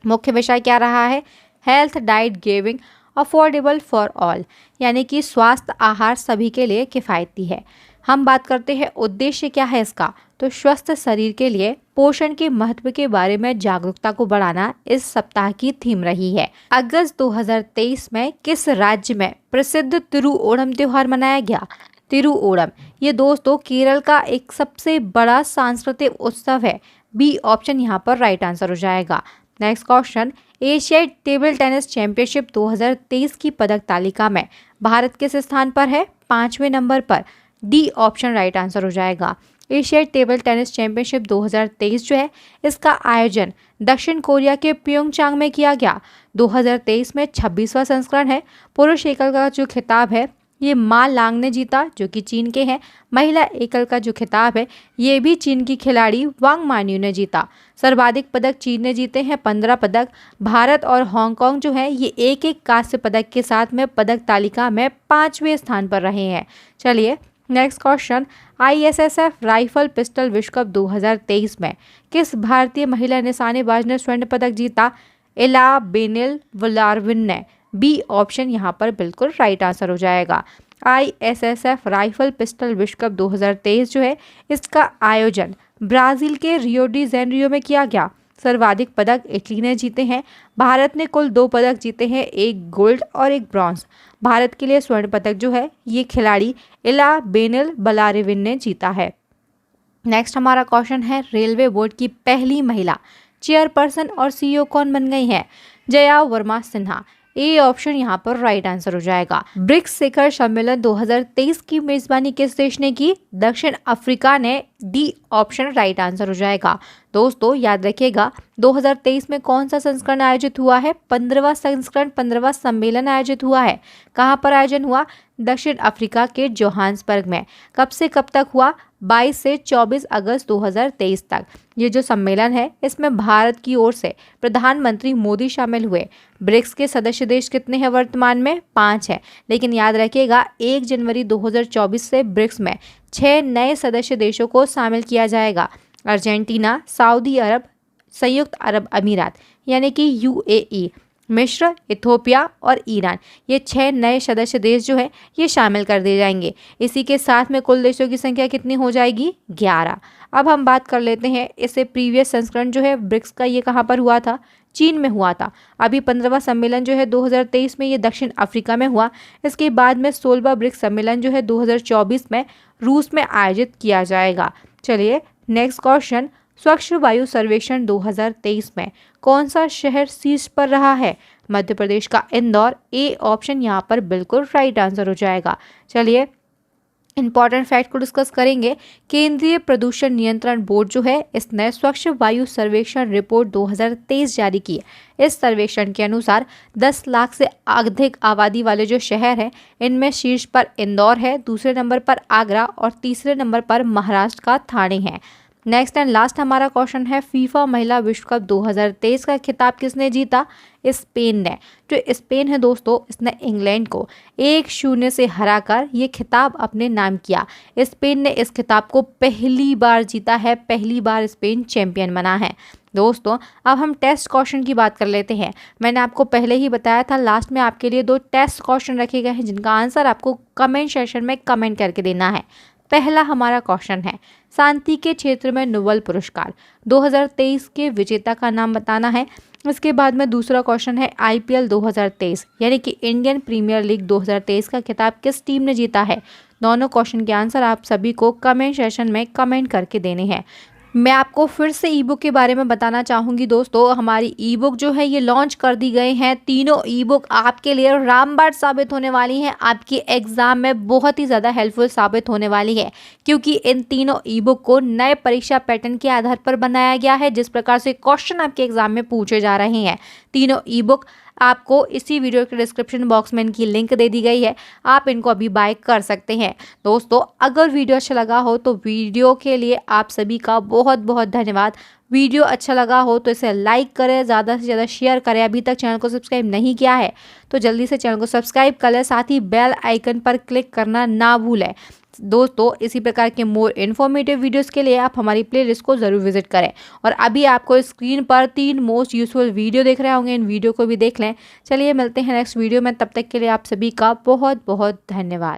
A: मुख्य विषय क्या रहा है? Health diet giving affordable for all, यानी कि स्वास्थ्य आहार सभी के लिए किफ़ायती है। हम बात करते हैं उद्देश्य क्या है इसका, तो स्वस्थ शरीर के लिए पोषण के महत्व के बारे में जागरूकता को बढ़ाना इस सप्ताह की थीम रही है। अगस्त 2023 में किस राज्य में प्रसिद्ध तिरुओणम त्योहार मनाया गया? तिरुओणम ये दोस्तों केरल का एक सबसे बड़ा सांस्कृतिक उत्सव है। बी ऑप्शन यहाँ पर राइट आंसर हो जाएगा। नेक्स्ट क्वेश्चन, एशियाई टेबल टेनिस चैंपियनशिप 2023 की पदक तालिका में भारत किस स्थान पर है? 5वें नंबर पर। डी ऑप्शन राइट आंसर हो जाएगा। एशियाई टेबल टेनिस चैंपियनशिप 2023 जो है, इसका आयोजन दक्षिण कोरिया के प्योंगचांग में किया गया। 2023 में 26वां संस्करण है। पुरुष एकल का जो खिताब है ये मा लांग ने जीता, जो कि चीन के हैं। महिला एकल का जो खिताब है ये भी चीन की खिलाड़ी वांग मान्यू ने जीता। सर्वाधिक पदक चीन ने जीते हैं 15 पदक। भारत और हांगकांग जो है ये एक एक कांस्य पदक के साथ में पदक तालिका में 5वें स्थान पर रहे हैं। चलिए next question, ISSF rifle pistol विश्व कप 2023 में किस भारतीय महिला निशानेबाज ने स्वर्ण पदक जीता? इला बेनिल वलारविन ने। बी ऑप्शन यहाँ पर बिल्कुल राइट आंसर हो जाएगा। ISSF राइफल पिस्टल विश्व कप 2023 जो है, इसका आयोजन ब्राजील के रियो डी जेनेरियो में किया गया। सर्वाधिक पदक इटली ने जीते हैं। भारत ने कुल 2 पदक जीते हैं, एक गोल्ड और एक ब्रॉन्ज। भारत के लिए स्वर्ण पदक जो है ये खिलाड़ी इला बेनिल वलारविन ने जीता है। नेक्स्ट हमारा क्वेश्चन है, रेलवे बोर्ड की पहली महिला चेयरपर्सन और CEO कौन बन गई है? जया वर्मा सिन्हा। ए ऑप्शन यहाँ पर राइट आंसर हो जाएगा। ब्रिक्स शिखर सम्मेलन 2023 की मेजबानी किस देश ने की? दक्षिण अफ्रीका ने। डी ऑप्शन राइट आंसर हो जाएगा। दोस्तों याद रखिएगा 2023 में कौन सा संस्करण आयोजित हुआ है? 15वां संस्करण, 15वां सम्मेलन आयोजित हुआ है। कहाँ पर आयोजन हुआ? दक्षिण अफ्रीका के जोहान्सबर्ग में। कब से कब तक हुआ? 22 से 24 अगस्त 2023 तक। ये जो सम्मेलन है इसमें भारत की ओर से प्रधानमंत्री मोदी शामिल हुए। ब्रिक्स के सदस्य देश कितने हैं वर्तमान में? 5 है। लेकिन याद रखिएगा 1 जनवरी 2024 से ब्रिक्स में 6 नए सदस्य देशों को शामिल किया जाएगा। अर्जेंटीना, सऊदी अरब, संयुक्त अरब अमीरात यानी कि UAE, मिस्र, इथोपिया और ईरान, ये 6 नए सदस्य देश जो है ये शामिल कर दिए जाएंगे। इसी के साथ में कुल देशों की संख्या कितनी हो जाएगी? 11। अब हम बात कर लेते हैं, इससे प्रीवियस संस्करण जो है ब्रिक्स का ये कहाँ पर हुआ था? चीन में हुआ था। अभी 15वां सम्मेलन जो है 2023 में ये दक्षिण अफ्रीका में हुआ। इसके बाद में 16वां ब्रिक्स सम्मेलन जो है 2024 में रूस में आयोजित किया जाएगा। चलिए नेक्स्ट क्वेश्चन, स्वच्छ वायु सर्वेक्षण 2023 में कौन सा शहर शीर्ष पर रहा है? मध्य प्रदेश का इंदौर। ए ऑप्शन यहाँ पर बिल्कुल राइट आंसर हो जाएगा। चलिए इंपॉर्टेंट फैक्ट को डिस्कस करेंगे। केंद्रीय प्रदूषण नियंत्रण बोर्ड जो है इसने स्वच्छ वायु सर्वेक्षण रिपोर्ट 2023 जारी की है। इस सर्वेक्षण के अनुसार 10 लाख से अधिक आबादी वाले जो शहर हैं इनमें शीर्ष पर इंदौर है, दूसरे नंबर पर आगरा और तीसरे नंबर पर महाराष्ट्र का ठाणे है। नेक्स्ट एंड लास्ट हमारा क्वेश्चन है, फीफा महिला विश्व कप 2023 का खिताब किसने जीता? स्पेन ने। जो स्पेन है दोस्तों इसने इंग्लैंड को 1-0 से हराकर ये खिताब अपने नाम किया। स्पेन ने इस खिताब को पहली बार जीता है, पहली बार स्पेन चैंपियन बना है। दोस्तों अब हम टेस्ट क्वेश्चन की बात कर लेते हैं। मैंने आपको पहले ही बताया था लास्ट में आपके लिए 2 टेस्ट क्वेश्चन रखे गए हैं जिनका आंसर आपको कमेंट सेक्शन में कमेंट करके देना है। पहला हमारा क्वेश्चन है, शांति के क्षेत्र में नोबेल पुरस्कार 2023 के विजेता का नाम बताना है। इसके बाद में दूसरा क्वेश्चन है, IPL 2023 यानी कि इंडियन प्रीमियर लीग 2023 का खिताब किस टीम ने जीता है? दोनों क्वेश्चन के आंसर आप सभी को कमेंट सेक्शन में कमेंट करके देने हैं। मैं आपको फिर से ई बुक के बारे में बताना चाहूँगी दोस्तों, हमारी ई बुक जो है ये लॉन्च कर दी गई हैं। तीनों ई बुक आपके लिए रामबाण साबित होने वाली हैं, आपके एग्जाम में बहुत ही ज़्यादा हेल्पफुल साबित होने वाली है, क्योंकि इन तीनों ई बुक को नए परीक्षा पैटर्न के आधार पर बनाया गया है। जिस प्रकार से क्वेश्चन आपके एग्जाम में पूछे जा रहे हैं, तीनों ई बुक आपको इसी वीडियो के डिस्क्रिप्शन बॉक्स में इनकी लिंक दे दी गई है, आप इनको अभी बाय कर सकते हैं। दोस्तों अगर वीडियो अच्छा लगा हो तो वीडियो के लिए आप सभी का बहुत बहुत धन्यवाद। वीडियो अच्छा लगा हो तो इसे लाइक करें, ज़्यादा से ज़्यादा शेयर करें। अभी तक चैनल को सब्सक्राइब नहीं किया है तो जल्दी से चैनल को सब्सक्राइब कर लें, साथ ही बेल आइकन पर क्लिक करना ना भूलें। दोस्तों इसी प्रकार के मोर इन्फॉर्मेटिव वीडियोस के लिए आप हमारी प्लेलिस्ट को ज़रूर विजिट करें। और अभी आपको स्क्रीन पर 3 मोस्ट यूजफुल वीडियो देख रहे होंगे, इन वीडियो को भी देख लें। चलिए मिलते हैं नेक्स्ट वीडियो में, तब तक के लिए आप सभी का बहुत बहुत धन्यवाद।